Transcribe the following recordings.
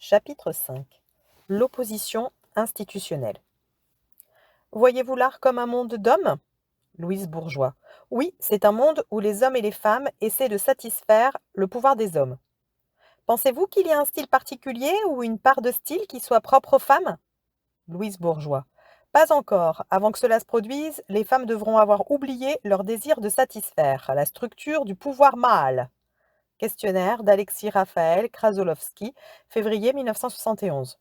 Chapitre 5. L'opposition institutionnelle. Voyez-vous l'art comme un monde d'hommes? Louise Bourgeois. Oui, c'est un monde où les hommes et les femmes essaient de satisfaire le pouvoir des hommes. Pensez-vous qu'il y a un style particulier ou une part de style qui soit propre aux femmes? Louise Bourgeois. Pas encore. Avant que cela se produise, les femmes devront avoir oublié leur désir de satisfaire la structure du pouvoir mâle. Questionnaire d'Alexis Raphaël Krasowski, février 1971.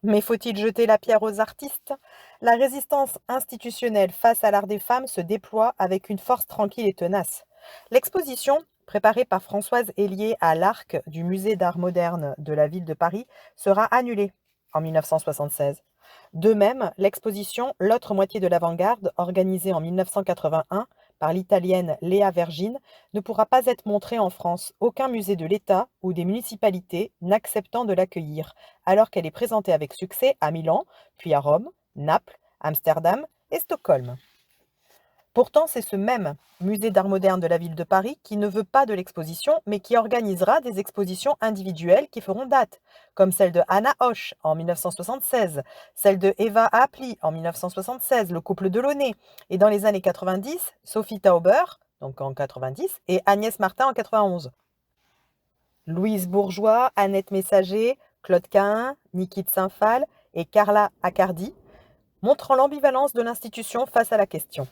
Mais faut-il jeter la pierre aux artistes? La résistance institutionnelle face à l'art des femmes se déploie avec une force tranquille et tenace. L'exposition, préparée par Françoise Hélier à l'Arc du Musée d'art moderne de la ville de Paris, sera annulée en 1976. De même, l'exposition L'autre moitié de l'avant-garde, organisée en 1981 par l'italienne Léa Vergine, ne pourra pas être montrée en France, aucun musée de l'État ou des municipalités n'acceptant de l'accueillir, alors qu'elle est présentée avec succès à Milan, puis à Rome, Naples, Amsterdam et Stockholm. Pourtant, c'est ce même musée d'art moderne de la ville de Paris qui ne veut pas de l'exposition, mais qui organisera des expositions individuelles qui feront date, comme celle de Anna Hoche en 1976, celle de Eva Apli en 1976, le couple Delaunay, et dans les années 90, Sophie Tauber, donc en 90, et Agnès Martin en 91. Louise Bourgeois, Annette Messager, Claude Cahun, Niki de Saint-Phal et Carla Accardi, montrant l'ambivalence de l'institution face à la question.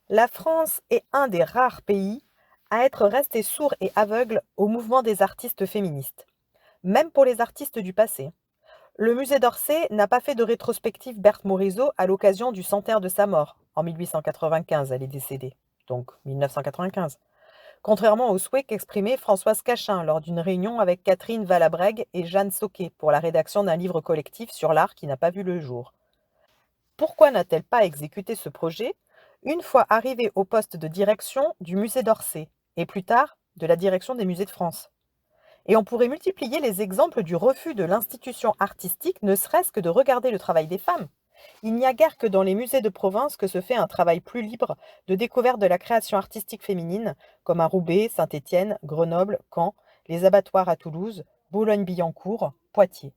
La France est un des rares pays à être resté sourd et aveugle au mouvement des artistes féministes, même pour les artistes du passé. Le musée d'Orsay n'a pas fait de rétrospective Berthe Morisot à l'occasion du centenaire de sa mort. En 1895, elle est décédée, donc 1995. Contrairement au souhait qu'exprimait Françoise Cachin lors d'une réunion avec Catherine Valabrègue et Jeanne Sauquet pour la rédaction d'un livre collectif sur l'art qui n'a pas vu le jour. Pourquoi n'a-t-elle pas exécuté ce projet une fois arrivée au poste de direction du musée d'Orsay et plus tard de la direction des musées de France? Et on pourrait multiplier les exemples du refus de l'institution artistique, ne serait-ce que de regarder le travail des femmes. Il n'y a guère que dans les musées de province que se fait un travail plus libre de découverte de la création artistique féminine, comme à Roubaix, Saint-Étienne, Grenoble, Caen, les abattoirs à Toulouse, Boulogne-Billancourt, Poitiers.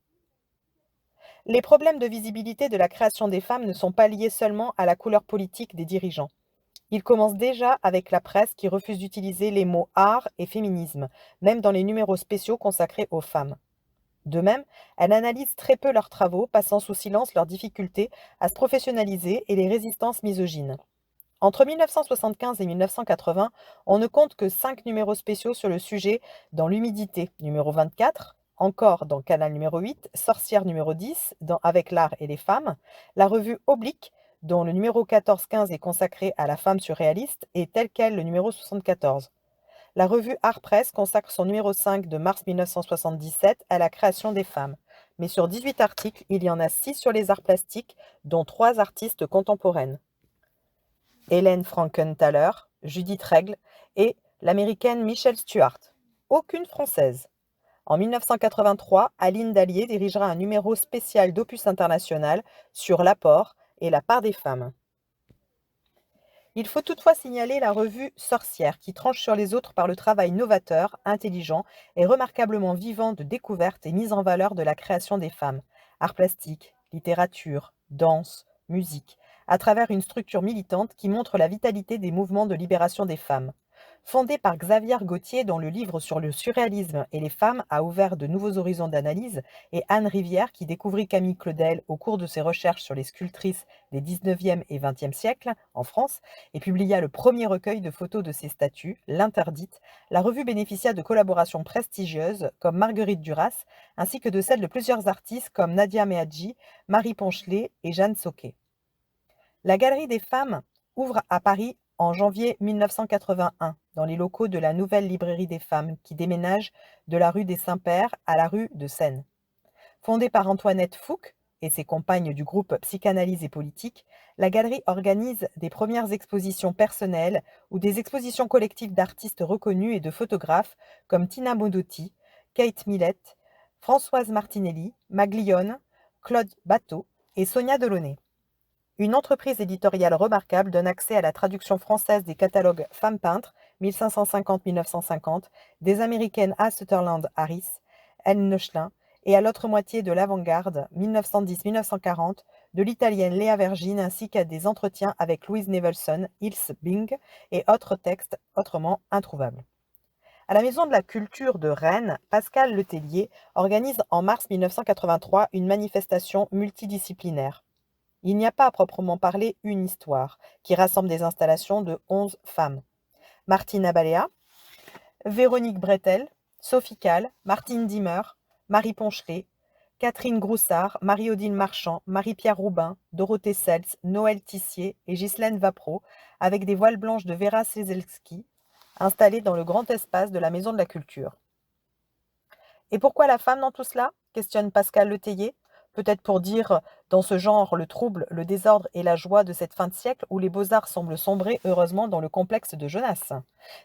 Les problèmes de visibilité de la création des femmes ne sont pas liés seulement à la couleur politique des dirigeants. Ils commencent déjà avec la presse qui refuse d'utiliser les mots art et féminisme, même dans les numéros spéciaux consacrés aux femmes. De même, elle analyse très peu leurs travaux, passant sous silence leurs difficultés à se professionnaliser et les résistances misogynes. Entre 1975 et 1980, on ne compte que 5 numéros spéciaux sur le sujet dans L'Humidité, numéro 24, encore dans Canal numéro 8, Sorcière numéro 10, dans Avec l'art et les femmes, la revue Oblique, dont le numéro 14-15 est consacré à la femme surréaliste, et Tel quel le numéro 74. La revue Art Press consacre son numéro 5 de mars 1977 à la création des femmes. Mais sur 18 articles, il y en a 6 sur les arts plastiques, dont 3 artistes contemporaines. Hélène Frankenthaler, Judith Règle et l'américaine Michelle Stuart. Aucune française. En 1983, Aline Dallier dirigera un numéro spécial d'Opus International sur l'apport et la part des femmes. Il faut toutefois signaler la revue Sorcière, qui tranche sur les autres par le travail novateur, intelligent et remarquablement vivant de découverte et mise en valeur de la création des femmes. Arts plastiques, littérature, danse, musique, à travers une structure militante qui montre la vitalité des mouvements de libération des femmes. Fondée par Xavier Gauthier, dont le livre sur le surréalisme et les femmes a ouvert de nouveaux horizons d'analyse, et Anne Rivière, qui découvrit Camille Claudel au cours de ses recherches sur les sculptrices des 19e et 20e siècles en France, et publia le premier recueil de photos de ces statues, L'Interdite, la revue bénéficia de collaborations prestigieuses comme Marguerite Duras, ainsi que de celles de plusieurs artistes comme Nadia Meadji, Marie Ponchelet et Jeanne Sauquet. La Galerie des femmes ouvre à Paris en janvier 1981, dans les locaux de la Nouvelle Librairie des femmes, qui déménage de la rue des Saints-Pères à la rue de Seine. Fondée par Antoinette Fouque et ses compagnes du groupe Psychanalyse et Politique, la galerie organise des premières expositions personnelles ou des expositions collectives d'artistes reconnus et de photographes comme Tina Modotti, Kate Millett, Françoise Martinelli, Maglione, Claude Bateau et Sonia Delaunay. Une entreprise éditoriale remarquable donne accès à la traduction française des catalogues Femmes peintres 1550-1950 des américaines A. Sutherland Harris, Anne Neuchlin, et à l'autre moitié de l'avant-garde, 1910-1940, de l'italienne Léa Vergine, ainsi qu'à des entretiens avec Louise Nevelson, Ilse Bing et autres textes autrement introuvables. À la Maison de la Culture de Rennes, Pascal Letellier organise en mars 1983 une manifestation multidisciplinaire. Il n'y a pas à proprement parler une histoire, qui rassemble des installations de 11 femmes. Martine Abalea, Véronique Bretel, Sophie Calle, Martine Dimmer, Marie Ponchelet, Catherine Groussard, Marie-Odile Marchand, Marie-Pierre Roubin, Dorothée Seltz, Noël Tissier et Ghislaine Vapro, avec des voiles blanches de Vera Sezelski, installées dans le grand espace de la Maison de la Culture. Et pourquoi la femme dans tout cela? Questionne Pascal Letellier. Peut-être pour dire, dans ce genre, le trouble, le désordre et la joie de cette fin de siècle où les beaux-arts semblent sombrer heureusement dans le complexe de Jonas.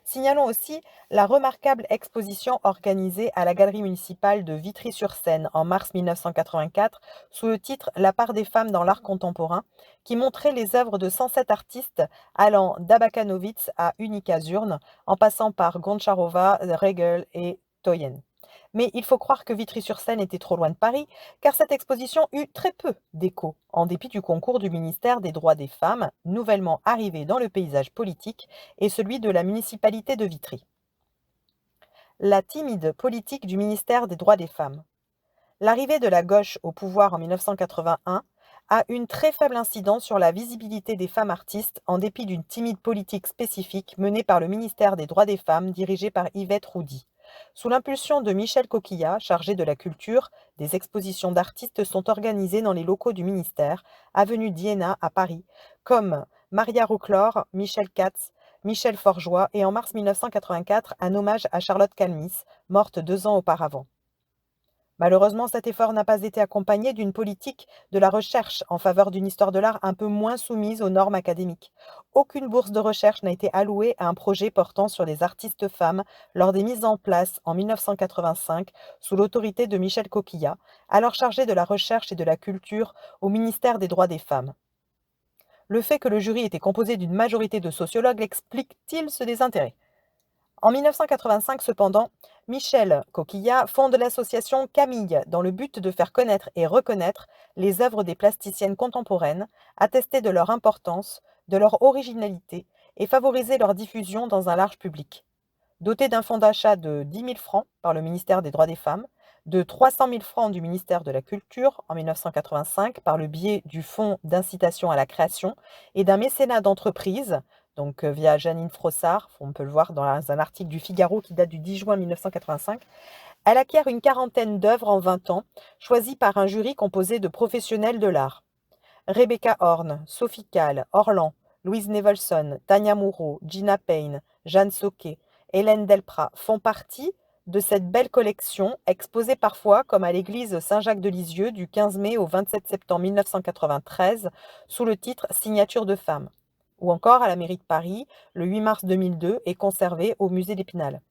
Signalons aussi la remarquable exposition organisée à la Galerie municipale de Vitry-sur-Seine en mars 1984 sous le titre La part des femmes dans l'art contemporain, qui montrait les œuvres de 107 artistes allant d'Abakanowicz à Unica Zurn, en passant par Goncharova, Regel et Toyen. Mais il faut croire que Vitry-sur-Seine était trop loin de Paris, car cette exposition eut très peu d'écho, en dépit du concours du ministère des Droits des Femmes, nouvellement arrivé dans le paysage politique, et celui de la municipalité de Vitry. La timide politique du ministère des Droits des Femmes. L'arrivée de la gauche au pouvoir en 1981 a une très faible incidence sur la visibilité des femmes artistes, en dépit d'une timide politique spécifique menée par le ministère des Droits des Femmes, dirigé par Yvette Roudy. Sous l'impulsion de Michel Coquillat, chargé de la culture, des expositions d'artistes sont organisées dans les locaux du ministère, avenue d'Iéna à Paris, comme Maria Rouclore, Michel Katz, Michel Forgeois et en mars 1984, un hommage à Charlotte Calmis, morte 2 ans auparavant. Malheureusement, cet effort n'a pas été accompagné d'une politique de la recherche en faveur d'une histoire de l'art un peu moins soumise aux normes académiques. Aucune bourse de recherche n'a été allouée à un projet portant sur les artistes femmes lors des mises en place en 1985 sous l'autorité de Michel Coquillat, alors chargé de la recherche et de la culture au ministère des Droits des Femmes. Le fait que le jury était composé d'une majorité de sociologues explique-t-il ce désintérêt? En 1985, cependant, Michel Coquillat fonde l'association Camille dans le but de faire connaître et reconnaître les œuvres des plasticiennes contemporaines, attester de leur importance, de leur originalité et favoriser leur diffusion dans un large public. Doté d'un fonds d'achat de 10 000 francs par le ministère des Droits des Femmes, de 300 000 francs du ministère de la Culture en 1985 par le biais du Fonds d'incitation à la création et d'un mécénat d'entreprise, donc via Janine Frossard, on peut le voir dans un article du Figaro qui date du 10 juin 1985, elle acquiert une quarantaine d'œuvres en 20 ans, choisies par un jury composé de professionnels de l'art. Rebecca Horn, Sophie Calle, Orlan, Louise Nevelson, Tania Moreau, Gina Payne, Jeanne Soquet, Hélène Delprat font partie de cette belle collection, exposée parfois comme à l'église Saint-Jacques de Lisieux du 15 mai au 27 septembre 1993 sous le titre Signature de femme, ou encore à la mairie de Paris le 8 mars 2002 et conservée au musée d'Épinal.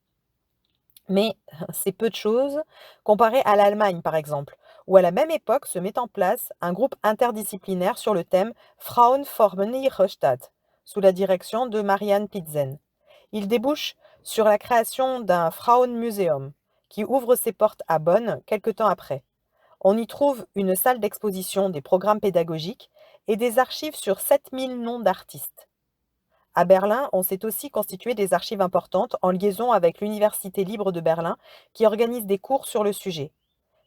Mais c'est peu de choses comparé à l'Allemagne par exemple, où à la même époque se met en place un groupe interdisciplinaire sur le thème Frauen formen ihre Stadt, sous la direction de Marianne Pitzen. Il débouche sur la création d'un Frauenmuseum, qui ouvre ses portes à Bonn quelque temps après. On y trouve une salle d'exposition des programmes pédagogiques et des archives sur 7000 noms d'artistes. À Berlin, on s'est aussi constitué des archives importantes en liaison avec l'Université libre de Berlin qui organise des cours sur le sujet.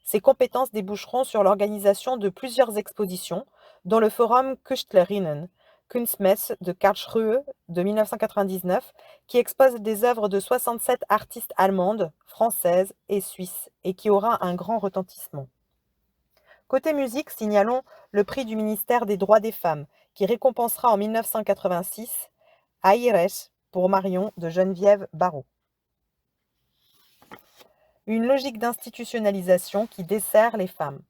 Ces compétences déboucheront sur l'organisation de plusieurs expositions, dont le forum Künstlerinnen, Kunstmesse de Karlsruhe de 1999, qui expose des œuvres de 67 artistes allemandes, françaises et suisses, et qui aura un grand retentissement. Côté musique, signalons le prix du ministère des Droits des Femmes, qui récompensera en 1986 Aires pour Marion de Geneviève Barrault. Une logique d'institutionnalisation qui dessert les femmes.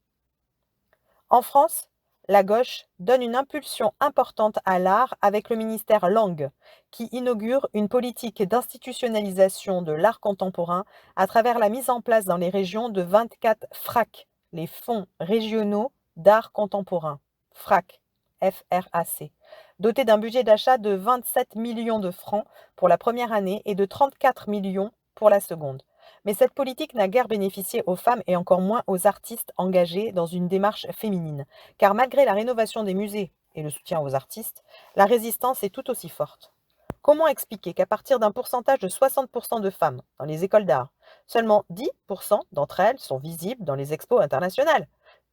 En France, la gauche donne une impulsion importante à l'art avec le ministère Lang, qui inaugure une politique d'institutionnalisation de l'art contemporain à travers la mise en place dans les régions de 24 FRAC, les fonds régionaux d'art contemporain, FRAC, F-R-A-C, dotés d'un budget d'achat de 27 millions de francs pour la première année et de 34 millions pour la seconde. Mais cette politique n'a guère bénéficié aux femmes et encore moins aux artistes engagés dans une démarche féminine, car malgré la rénovation des musées et le soutien aux artistes, la résistance est tout aussi forte. Comment expliquer qu'à partir d'un pourcentage de 60% de femmes dans les écoles d'art, seulement 10% d'entre elles sont visibles dans les expos internationales?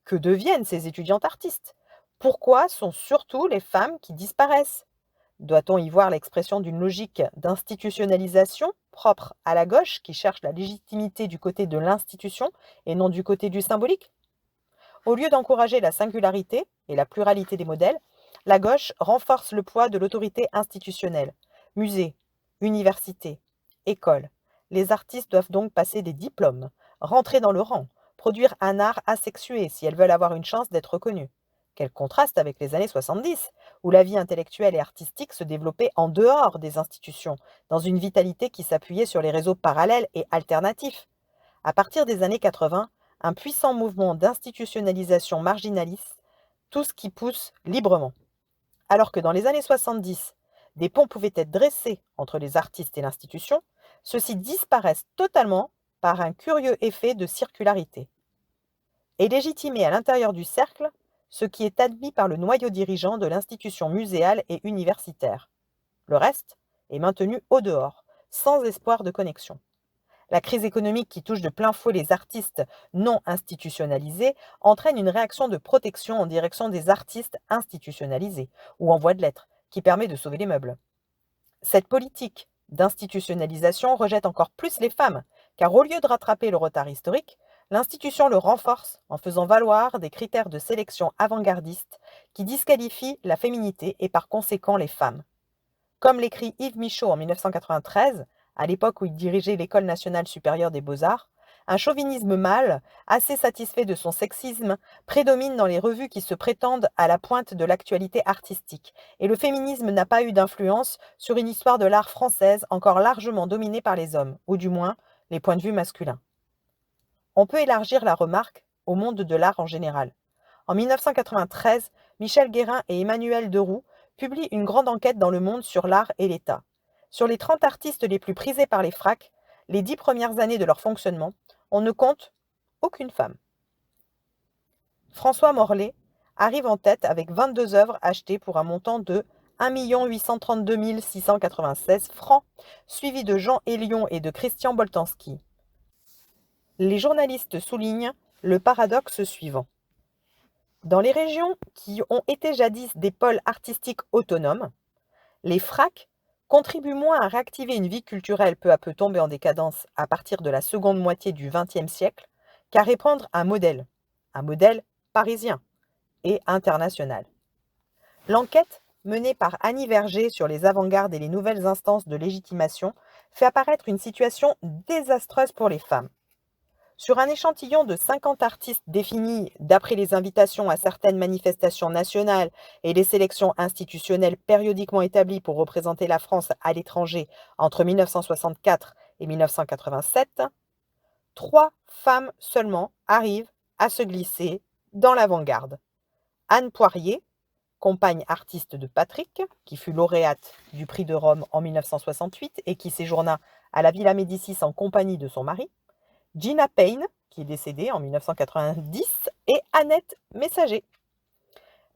Que deviennent ces étudiantes artistes? Pourquoi sont surtout les femmes qui disparaissent? Doit-on y voir l'expression d'une logique d'institutionnalisation propre à la gauche qui cherche la légitimité du côté de l'institution et non du côté du symbolique? Au lieu d'encourager la singularité et la pluralité des modèles, la gauche renforce le poids de l'autorité institutionnelle. Musées, universités, écoles. Les artistes doivent donc passer des diplômes, rentrer dans le rang, produire un art asexué si elles veulent avoir une chance d'être reconnues. Quel contraste avec les années 70, où la vie intellectuelle et artistique se développait en dehors des institutions, dans une vitalité qui s'appuyait sur les réseaux parallèles et alternatifs. À partir des années 80, un puissant mouvement d'institutionnalisation marginalise tout ce qui pousse librement. Alors que dans les années 70, des ponts pouvaient être dressés entre les artistes et l'institution, ceux-ci disparaissent totalement par un curieux effet de circularité. Et légitimer à l'intérieur du cercle ce qui est admis par le noyau dirigeant de l'institution muséale et universitaire. Le reste est maintenu au dehors, sans espoir de connexion. La crise économique qui touche de plein fouet les artistes non institutionnalisés entraîne une réaction de protection en direction des artistes institutionnalisés, ou en voie de l'être, qui permet de sauver les meubles. Cette politique d'institutionnalisation rejette encore plus les femmes, car au lieu de rattraper le retard historique, l'institution le renforce en faisant valoir des critères de sélection avant-gardistes qui disqualifient la féminité et par conséquent les femmes. Comme l'écrit Yves Michaud en 1993, à l'époque où il dirigeait l'École nationale supérieure des beaux-arts, un chauvinisme mâle, assez satisfait de son sexisme, prédomine dans les revues qui se prétendent à la pointe de l'actualité artistique, et le féminisme n'a pas eu d'influence sur une histoire de l'art française encore largement dominée par les hommes, ou du moins les points de vue masculins. On peut élargir la remarque au monde de l'art en général. En 1993, Michel Guérin et Emmanuel Deroux publient une grande enquête dans Le Monde sur l'art et l'État. Sur les 30 artistes les plus prisés par les FRAC, les 10 premières années de leur fonctionnement, on ne compte aucune femme. François Morlet arrive en tête avec 22 œuvres achetées pour un montant de 1 832 696 francs, suivi de Jean Hélion et de Christian Boltanski. Les journalistes soulignent le paradoxe suivant. Dans les régions qui ont été jadis des pôles artistiques autonomes, les FRAC contribuent moins à réactiver une vie culturelle peu à peu tombée en décadence à partir de la seconde moitié du XXe siècle qu'à répandre un modèle parisien et international. L'enquête menée par Annie Verger sur les avant-gardes et les nouvelles instances de légitimation fait apparaître une situation désastreuse pour les femmes. Sur un échantillon de 50 artistes définis d'après les invitations à certaines manifestations nationales et les sélections institutionnelles périodiquement établies pour représenter la France à l'étranger entre 1964 et 1987, 3 femmes seulement arrivent à se glisser dans l'avant-garde. Anne Poirier, compagne artiste de Patrick, qui fut lauréate du prix de Rome en 1968 et qui séjourna à la Villa Médicis en compagnie de son mari, Gina Payne, qui est décédée en 1990, et Annette Messager.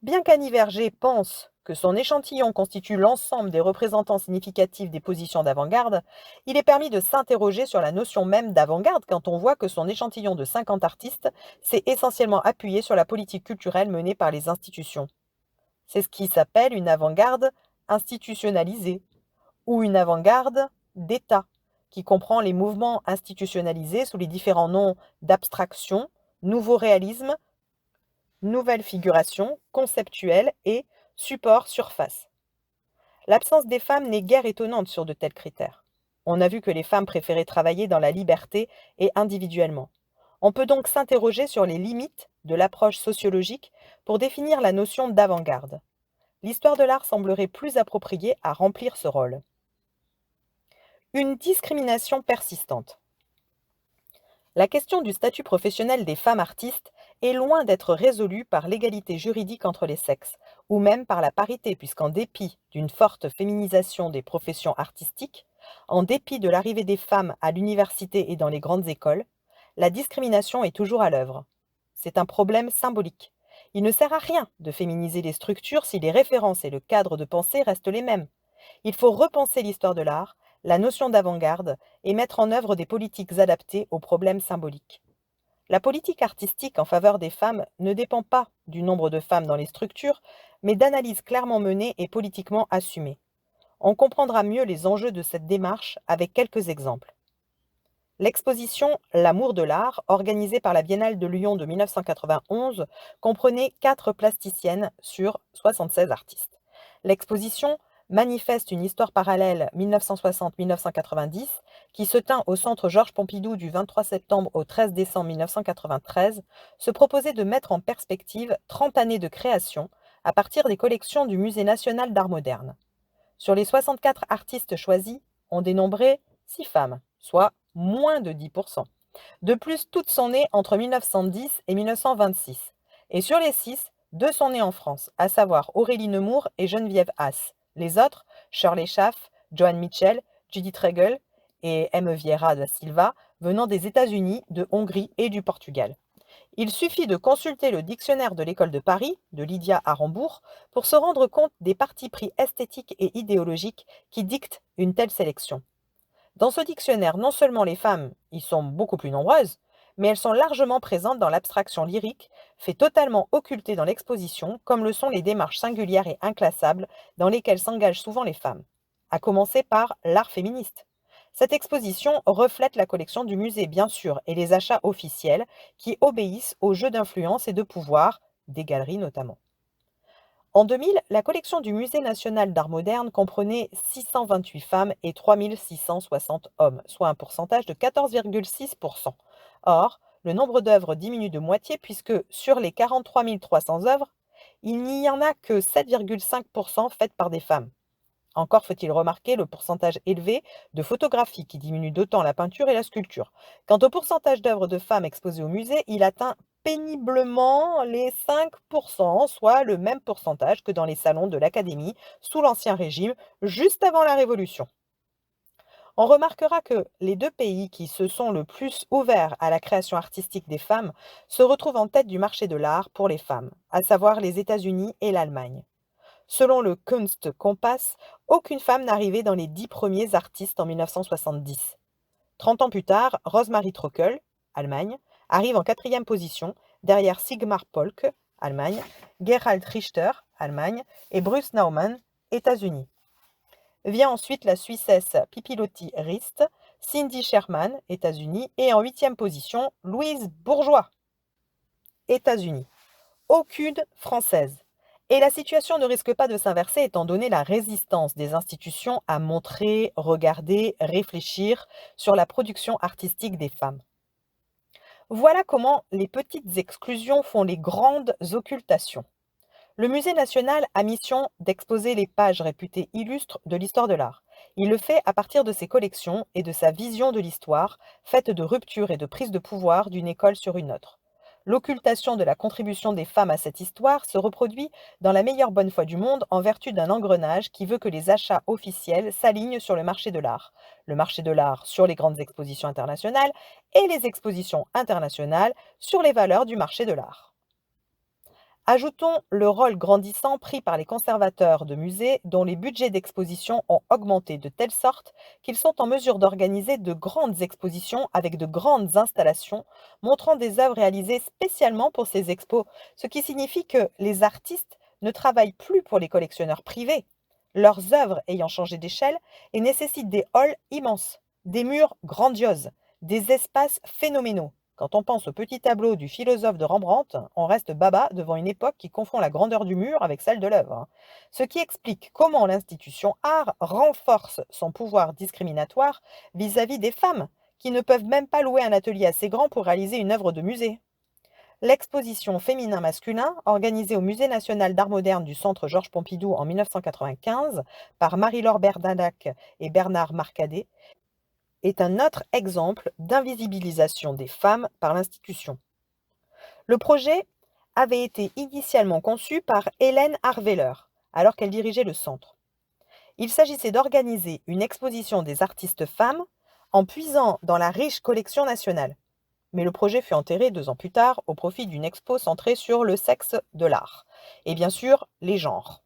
Bien qu'Annie Verger pense que son échantillon constitue l'ensemble des représentants significatifs des positions d'avant-garde, il est permis de s'interroger sur la notion même d'avant-garde quand on voit que son échantillon de 50 artistes s'est essentiellement appuyé sur la politique culturelle menée par les institutions. C'est ce qui s'appelle une avant-garde institutionnalisée, ou une avant-garde d'État, qui comprend les mouvements institutionnalisés sous les différents noms d'abstraction, nouveau réalisme, nouvelle figuration, conceptuelle et support-surface. L'absence des femmes n'est guère étonnante sur de tels critères. On a vu que les femmes préféraient travailler dans la liberté et individuellement. On peut donc s'interroger sur les limites de l'approche sociologique pour définir la notion d'avant-garde. L'histoire de l'art semblerait plus appropriée à remplir ce rôle. Une discrimination persistante. La question du statut professionnel des femmes artistes est loin d'être résolue par l'égalité juridique entre les sexes, ou même par la parité, puisqu'en dépit d'une forte féminisation des professions artistiques, En dépit de l'arrivée des femmes à l'université et dans les grandes écoles, la discrimination est toujours à l'œuvre. C'est un problème symbolique. Il ne sert à rien de féminiser les structures si les références et le cadre de pensée restent les mêmes. Il faut repenser l'histoire de l'art, la notion d'avant-garde et mettre en œuvre des politiques adaptées aux problèmes symboliques. La politique artistique en faveur des femmes ne dépend pas du nombre de femmes dans les structures, mais d'analyses clairement menées et politiquement assumées. On comprendra mieux les enjeux de cette démarche avec quelques exemples. L'exposition L'amour de l'art, organisée par la Biennale de Lyon de 1991, comprenait 4 plasticiennes sur 76 artistes. L'exposition manifeste une histoire parallèle 1960-1990 qui se tint au Centre Georges Pompidou du 23 septembre au 13 décembre 1993, se proposait de mettre en perspective 30 années de création à partir des collections du Musée national d'art moderne. Sur les 64 artistes choisis, on dénombrait 6 femmes, soit moins de 10%. De plus, toutes sont nées entre 1910 et 1926. Et sur les 6, 2 sont nées en France, à savoir Aurélie Nemours et Geneviève Haas. Les autres, Shirley Schaff, Joan Mitchell, Judith Regal et M. Vieira da Silva, venant des États-Unis, de Hongrie et du Portugal. Il suffit de consulter le dictionnaire de l'École de Paris, de Lydia Arambourg, pour se rendre compte des partis pris esthétiques et idéologiques qui dictent une telle sélection. Dans ce dictionnaire, non seulement les femmes y sont beaucoup plus nombreuses, mais elles sont largement présentes dans l'abstraction lyrique, fait totalement occultée dans l'exposition, comme le sont les démarches singulières et inclassables dans lesquelles s'engagent souvent les femmes, à commencer par l'art féministe. Cette exposition reflète la collection du musée, bien sûr, et les achats officiels qui obéissent aux jeux d'influence et de pouvoir, des galeries notamment. En 2000, la collection du Musée national d'art moderne comprenait 628 femmes et 3660 hommes, soit un pourcentage de 14,6%. Or, le nombre d'œuvres diminue de moitié puisque sur les 43 300 œuvres, il n'y en a que 7,5% faites par des femmes. Encore faut-il remarquer le pourcentage élevé de photographies qui diminue d'autant la peinture et la sculpture. Quant au pourcentage d'œuvres de femmes exposées au musée, il atteint péniblement les 5%, soit le même pourcentage que dans les salons de l'Académie sous l'Ancien Régime, juste avant la Révolution. On remarquera que les 2 pays qui se sont le plus ouverts à la création artistique des femmes se retrouvent en tête du marché de l'art pour les femmes, à savoir les États-Unis et l'Allemagne. Selon le Kunstkompass, aucune femme n'arrivait dans les 10 premiers artistes en 1970. 30 ans plus tard, Rosemarie Trockel, Allemagne, arrive en 4e position, derrière Sigmar Polke, Allemagne, Gerhard Richter, Allemagne, et Bruce Naumann, États-Unis. Vient ensuite la Suissesse Pipilotti Rist, Cindy Sherman, États-Unis, et en 8e position, Louise Bourgeois, États-Unis. Aucune française. Et la situation ne risque pas de s'inverser étant donné la résistance des institutions à montrer, regarder, réfléchir sur la production artistique des femmes. Voilà comment les petites exclusions font les grandes occultations. Le Musée national a mission d'exposer les pages réputées illustres de l'histoire de l'art. Il le fait à partir de ses collections et de sa vision de l'histoire, faite de ruptures et de prise de pouvoir d'une école sur une autre. L'occultation de la contribution des femmes à cette histoire se reproduit dans la meilleure bonne foi du monde en vertu d'un engrenage qui veut que les achats officiels s'alignent sur le marché de l'art sur les grandes expositions internationales et les expositions internationales sur les valeurs du marché de l'art. Ajoutons le rôle grandissant pris par les conservateurs de musées dont les budgets d'exposition ont augmenté de telle sorte qu'ils sont en mesure d'organiser de grandes expositions avec de grandes installations montrant des œuvres réalisées spécialement pour ces expos, ce qui signifie que les artistes ne travaillent plus pour les collectionneurs privés, leurs œuvres ayant changé d'échelle et nécessitent des halls immenses, des murs grandioses, des espaces phénoménaux. Quand on pense au petit tableau du philosophe de Rembrandt, on reste baba devant une époque qui confond la grandeur du mur avec celle de l'œuvre. Ce qui explique comment l'institution art renforce son pouvoir discriminatoire vis-à-vis des femmes, qui ne peuvent même pas louer un atelier assez grand pour réaliser une œuvre de musée. L'exposition féminin-masculin, organisée au Musée national d'art moderne du Centre Georges Pompidou en 1995 par Marie-Laure Bernadac et Bernard Marcadet, est un autre exemple d'invisibilisation des femmes par l'institution. Le projet avait été initialement conçu par Hélène Arveller, alors qu'elle dirigeait le centre. Il s'agissait d'organiser une exposition des artistes femmes en puisant dans la riche collection nationale. Mais le projet fut enterré 2 ans plus tard au profit d'une expo centrée sur le sexe de l'art et bien sûr les genres.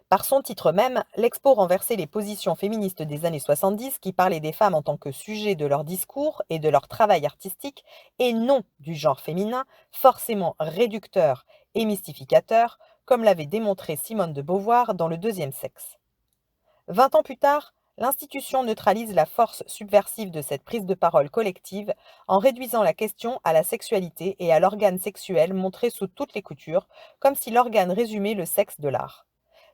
Par son titre même, l'expo renversait les positions féministes des années 70 qui parlaient des femmes en tant que sujet de leur discours et de leur travail artistique et non du genre féminin, forcément réducteur et mystificateur, comme l'avait démontré Simone de Beauvoir dans Le deuxième sexe. 20 ans plus tard, l'institution neutralise la force subversive de cette prise de parole collective en réduisant la question à la sexualité et à l'organe sexuel montré sous toutes les coutures, comme si l'organe résumait le sexe de l'art.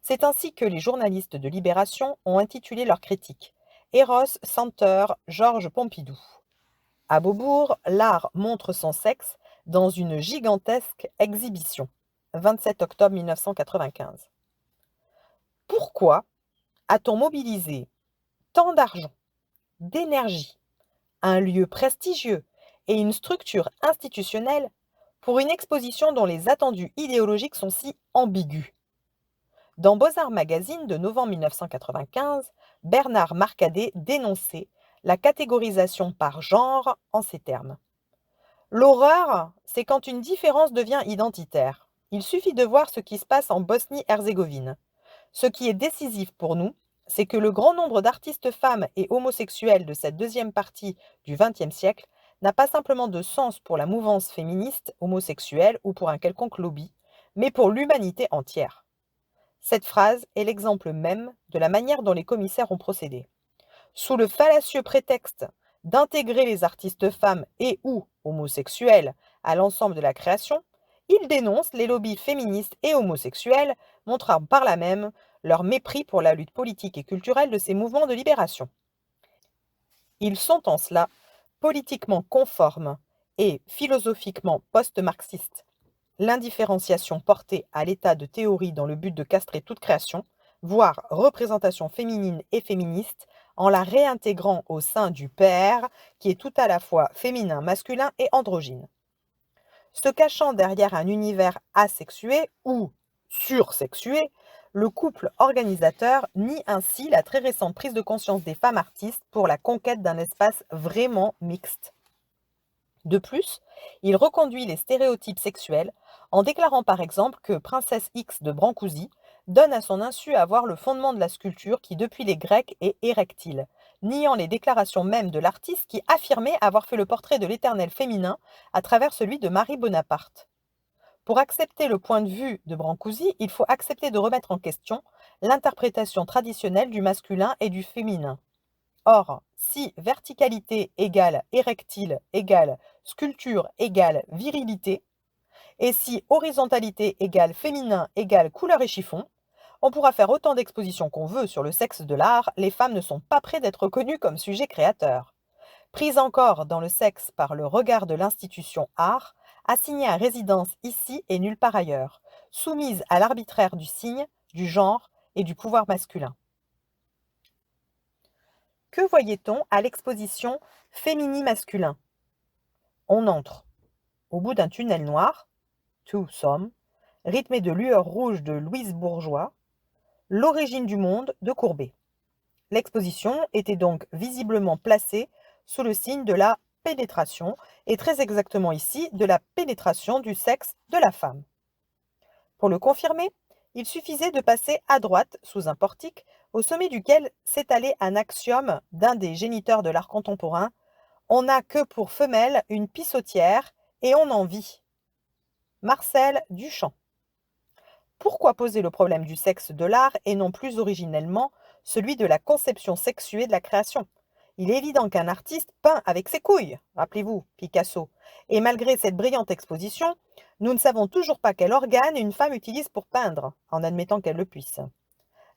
C'est ainsi que les journalistes de Libération ont intitulé leur critique Eros, Senteur, Georges Pompidou. À Beaubourg, l'art montre son sexe dans une gigantesque exhibition. 27 octobre 1995. Pourquoi a-t-on mobilisé tant d'argent, d'énergie, un lieu prestigieux et une structure institutionnelle pour une exposition dont les attendus idéologiques sont si ambigus? Dans Beaux-Arts Magazine de novembre 1995, Bernard Marcadet dénonçait la catégorisation par genre en ces termes. L'horreur, c'est quand une différence devient identitaire. Il suffit de voir ce qui se passe en Bosnie-Herzégovine. Ce qui est décisif pour nous, c'est que le grand nombre d'artistes femmes et homosexuels de cette deuxième partie du XXe siècle n'a pas simplement de sens pour la mouvance féministe homosexuelle ou pour un quelconque lobby, mais pour l'humanité entière. Cette phrase est l'exemple même de la manière dont les commissaires ont procédé. Sous le fallacieux prétexte d'intégrer les artistes femmes et ou homosexuels à l'ensemble de la création, ils dénoncent les lobbies féministes et homosexuels, montrant par là même leur mépris pour la lutte politique et culturelle de ces mouvements de libération. Ils sont en cela politiquement conformes et philosophiquement post-marxistes. L'indifférenciation portée à l'état de théorie dans le but de castrer toute création, voire représentation féminine et féministe, en la réintégrant au sein du père, qui est tout à la fois féminin, masculin et androgyne. Se cachant derrière un univers asexué ou sursexué, le couple organisateur nie ainsi la très récente prise de conscience des femmes artistes pour la conquête d'un espace vraiment mixte. De plus, il reconduit les stéréotypes sexuels en déclarant par exemple que Princesse X de Brancusi donne à son insu à voir le fondement de la sculpture qui depuis les Grecs est érectile, niant les déclarations même de l'artiste qui affirmait avoir fait le portrait de l'éternel féminin à travers celui de Marie Bonaparte. Pour accepter le point de vue de Brancusi, il faut accepter de remettre en question l'interprétation traditionnelle du masculin et du féminin. Or, si verticalité égale érectile égale sculpture égale virilité, et si horizontalité égale féminin égale couleur et chiffon, on pourra faire autant d'expositions qu'on veut sur le sexe de l'art, les femmes ne sont pas près d'être reconnues comme sujet créateur. Prises encore dans le sexe par le regard de l'institution art, assignées à résidence ici et nulle part ailleurs, soumises à l'arbitraire du signe, du genre et du pouvoir masculin. Que voyait-on à l'exposition Fémini-masculin? On entre au bout d'un tunnel noir, tout somme, rythmé de lueurs rouges de Louise Bourgeois, L'origine du monde de Courbet. L'exposition était donc visiblement placée sous le signe de la pénétration, et très exactement ici de la pénétration du sexe de la femme. Pour le confirmer, il suffisait de passer à droite, sous un portique, au sommet duquel s'étalait un axiome d'un des géniteurs de l'art contemporain: on n'a que pour femelle une pissotière, et on en vit. Marcel Duchamp. Pourquoi poser le problème du sexe de l'art et non plus originellement celui de la conception sexuée de la création? Il est évident qu'un artiste peint avec ses couilles, rappelez-vous, Picasso. Et malgré cette brillante exposition, nous ne savons toujours pas quel organe une femme utilise pour peindre, en admettant qu'elle le puisse.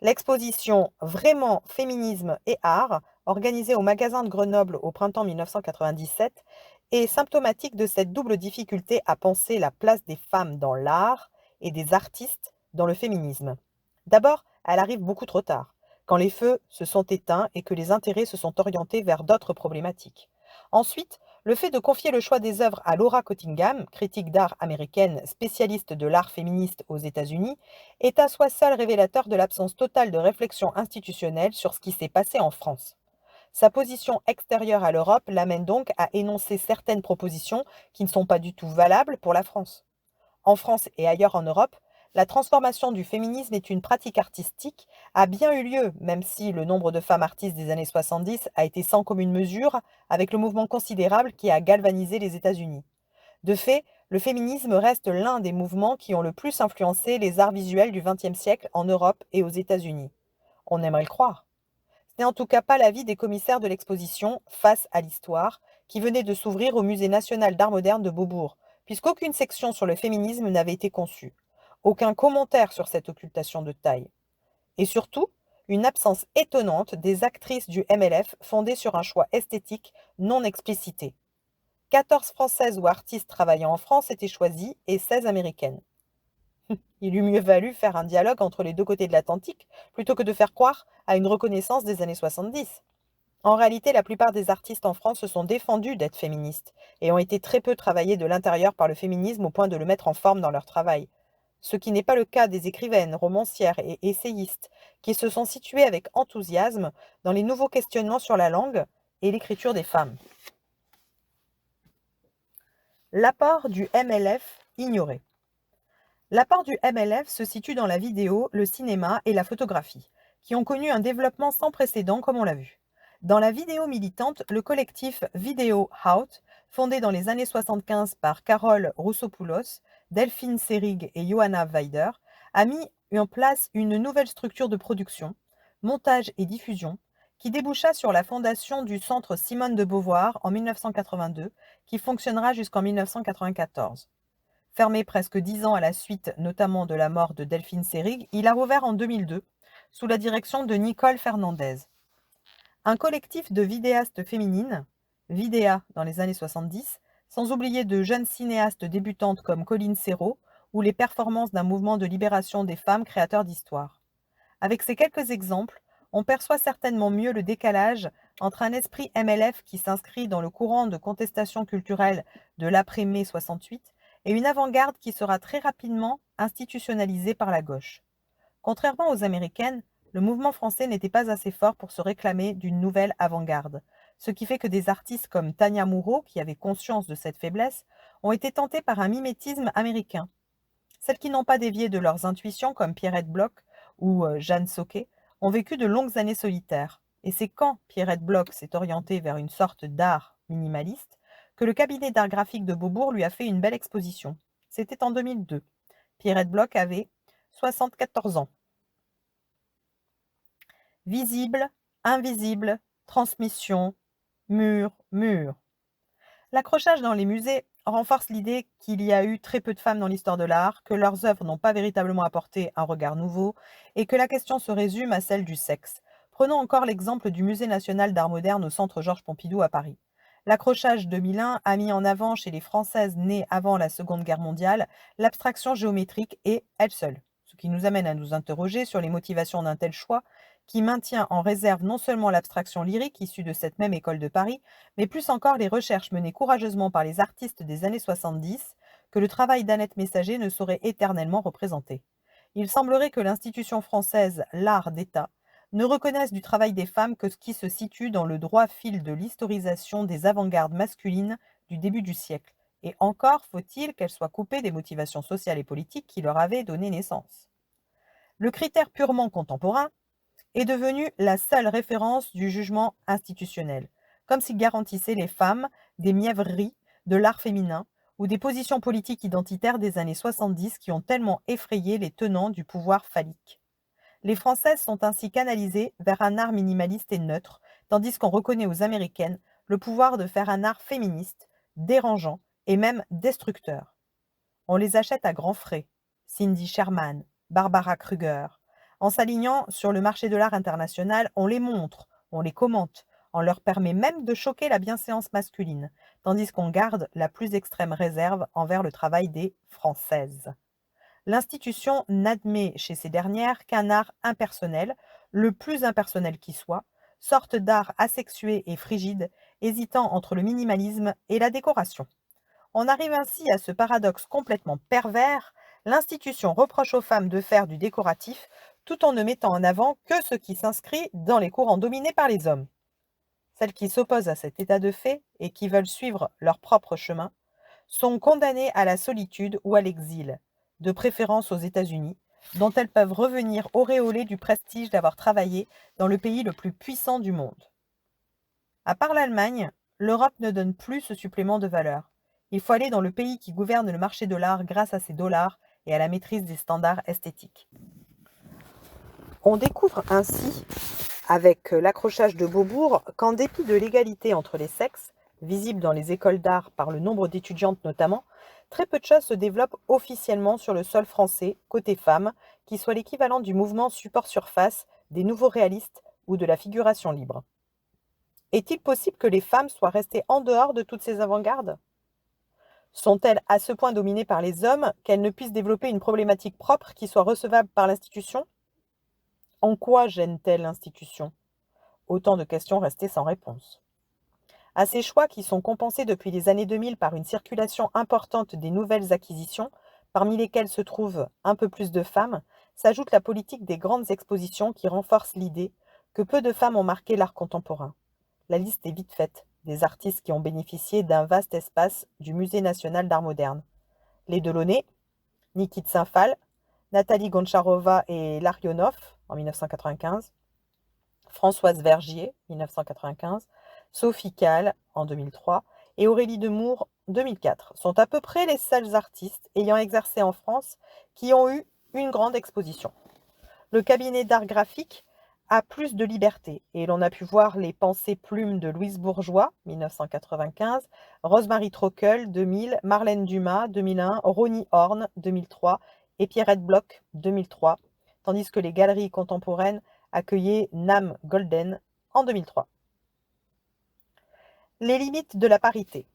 L'exposition Vraiment féminisme et art, organisée au magasin de Grenoble au printemps 1997, est symptomatique de cette double difficulté à penser la place des femmes dans l'art et des artistes dans le féminisme. D'abord, elle arrive beaucoup trop tard, quand les feux se sont éteints et que les intérêts se sont orientés vers d'autres problématiques. Ensuite, Le fait de confier le choix des œuvres à Laura Cottingham, critique d'art américaine spécialiste de l'art féministe aux États-Unis, est à soi seul révélateur de l'absence totale de réflexion institutionnelle sur ce qui s'est passé en France. Sa position extérieure à l'Europe l'amène donc à énoncer certaines propositions qui ne sont pas du tout valables pour la France. En France et ailleurs en Europe, la transformation du féminisme est une pratique artistique, a bien eu lieu, même si le nombre de femmes artistes des années 70 a été sans commune mesure avec le mouvement considérable qui a galvanisé les États-Unis. De fait, le féminisme reste l'un des mouvements qui ont le plus influencé les arts visuels du XXe siècle en Europe et aux États-Unis. On aimerait le croire. Ce n'est en tout cas pas l'avis des commissaires de l'exposition Face à l'histoire, qui venait de s'ouvrir au Musée national d'art moderne de Beaubourg, puisqu'aucune section sur le féminisme n'avait été conçue. Aucun commentaire sur cette occultation de taille. Et surtout, une absence étonnante des actrices du MLF fondée sur un choix esthétique non explicité. 14 Françaises ou artistes travaillant en France étaient choisies et 16 américaines. Il eût mieux valu faire un dialogue entre les deux côtés de l'Atlantique plutôt que de faire croire à une reconnaissance des années 70. En réalité, la plupart des artistes en France se sont défendus d'être féministes et ont été très peu travaillés de l'intérieur par le féminisme au point de le mettre en forme dans leur travail. Ce qui n'est pas le cas des écrivaines, romancières et essayistes qui se sont situées avec enthousiasme dans les nouveaux questionnements sur la langue et l'écriture des femmes. L'apport du MLF ignoré. L'apport du MLF se situe dans la vidéo, le cinéma et la photographie, qui ont connu un développement sans précédent comme on l'a vu. Dans la vidéo militante, le collectif Video Out, fondé dans les années 75 par Carole Roussopoulos, Delphine Seyrig et Johanna Weider, a mis en place une nouvelle structure de production, montage et diffusion, qui déboucha sur la fondation du Centre Simone de Beauvoir en 1982, qui fonctionnera jusqu'en 1994. Fermé presque 10 ans à la suite notamment de la mort de Delphine Seyrig, il a rouvert en 2002, sous la direction de Nicole Fernandez. Un collectif de vidéastes féminines, Vidéa dans les années 70, sans oublier de jeunes cinéastes débutantes comme Colline Serrault, ou les performances d'un mouvement de libération des femmes créateurs d'histoire. Avec ces quelques exemples, on perçoit certainement mieux le décalage entre un esprit MLF qui s'inscrit dans le courant de contestation culturelle de l'après-mai 68 et une avant-garde qui sera très rapidement institutionnalisée par la gauche. Contrairement aux américaines, le mouvement français n'était pas assez fort pour se réclamer d'une nouvelle avant-garde, ce qui fait que des artistes comme Tania Moreau, qui avaient conscience de cette faiblesse, ont été tentés par un mimétisme américain. Celles qui n'ont pas dévié de leurs intuitions, comme Pierrette Bloch ou Jeanne Sauquet, ont vécu de longues années solitaires. Et c'est quand Pierrette Bloch s'est orientée vers une sorte d'art minimaliste que le cabinet d'art graphique de Beaubourg lui a fait une belle exposition. C'était en 2002. Pierrette Bloch avait 74 ans. Visible, invisible, transmission, mur, mur. L'accrochage dans les musées renforce l'idée qu'il y a eu très peu de femmes dans l'histoire de l'art, que leurs œuvres n'ont pas véritablement apporté un regard nouveau, et que la question se résume à celle du sexe. Prenons encore l'exemple du Musée national d'art moderne au Centre Georges Pompidou à Paris. L'accrochage 2001 a mis en avant chez les Françaises nées avant la Seconde Guerre mondiale l'abstraction géométrique et elle seule, ce qui nous amène à nous interroger sur les motivations d'un tel choix qui maintient en réserve non seulement l'abstraction lyrique issue de cette même école de Paris, mais plus encore les recherches menées courageusement par les artistes des années 70, que le travail d'Annette Messager ne saurait éternellement représenter. Il semblerait que l'institution française, l'art d'État, ne reconnaisse du travail des femmes que ce qui se situe dans le droit fil de l'historisation des avant-gardes masculines du début du siècle, et encore faut-il qu'elles soient coupées des motivations sociales et politiques qui leur avaient donné naissance. Le critère purement contemporain est devenu la seule référence du jugement institutionnel, comme s'il garantissait les femmes des mièvreries de l'art féminin ou des positions politiques identitaires des années 70 qui ont tellement effrayé les tenants du pouvoir phallique. Les Françaises sont ainsi canalisées vers un art minimaliste et neutre, tandis qu'on reconnaît aux Américaines le pouvoir de faire un art féministe, dérangeant et même destructeur. On les achète à grands frais, Cindy Sherman, Barbara Kruger. En s'alignant sur le marché de l'art international, on les montre, on les commente, on leur permet même de choquer la bienséance masculine, tandis qu'on garde la plus extrême réserve envers le travail des Françaises. L'institution n'admet chez ces dernières qu'un art impersonnel, le plus impersonnel qui soit, sorte d'art asexué et frigide, hésitant entre le minimalisme et la décoration. On arrive ainsi à ce paradoxe complètement pervers: l'institution reproche aux femmes de faire du décoratif tout en ne mettant en avant que ce qui s'inscrit dans les courants dominés par les hommes. Celles qui s'opposent à cet état de fait et qui veulent suivre leur propre chemin sont condamnées à la solitude ou à l'exil, de préférence aux États-Unis, dont elles peuvent revenir auréolées du prestige d'avoir travaillé dans le pays le plus puissant du monde. À part l'Allemagne, l'Europe ne donne plus ce supplément de valeur. Il faut aller dans le pays qui gouverne le marché de l'art grâce à ses dollars et à la maîtrise des standards esthétiques. On découvre ainsi, avec l'accrochage de Beaubourg, qu'en dépit de l'égalité entre les sexes, visible dans les écoles d'art par le nombre d'étudiantes notamment, très peu de choses se développent officiellement sur le sol français, côté femmes, qui soit l'équivalent du mouvement support-surface, des nouveaux réalistes ou de la figuration libre. Est-il possible que les femmes soient restées en dehors de toutes ces avant-gardes? Sont-elles à ce point dominées par les hommes qu'elles ne puissent développer une problématique propre qui soit recevable par l'institution? En quoi gêne-t-elle l'institution? Autant de questions restées sans réponse. À ces choix qui sont compensés depuis les années 2000 par une circulation importante des nouvelles acquisitions, parmi lesquelles se trouvent un peu plus de femmes, s'ajoute la politique des grandes expositions qui renforce l'idée que peu de femmes ont marqué l'art contemporain. La liste est vite faite des artistes qui ont bénéficié d'un vaste espace du Musée national d'art moderne. Les Delaunay, Niki de Saint-Phal, Nathalie Goncharova et Larionov en 1995, Françoise Vergier, 1995, Sophie Calle en 2003 et Aurélie Demour, 2004, sont à peu près les seuls artistes ayant exercé en France qui ont eu une grande exposition. Le cabinet d'art graphique a plus de liberté et l'on a pu voir les pensées plumes de Louise Bourgeois, 1995, Rosemary Trockel, 2000, Marlène Dumas, 2001, Ronnie Horn, 2003 et Pierrette Bloch, 2003, tandis que les galeries contemporaines accueillaient Nam Golden en 2003. Les limites de la parité.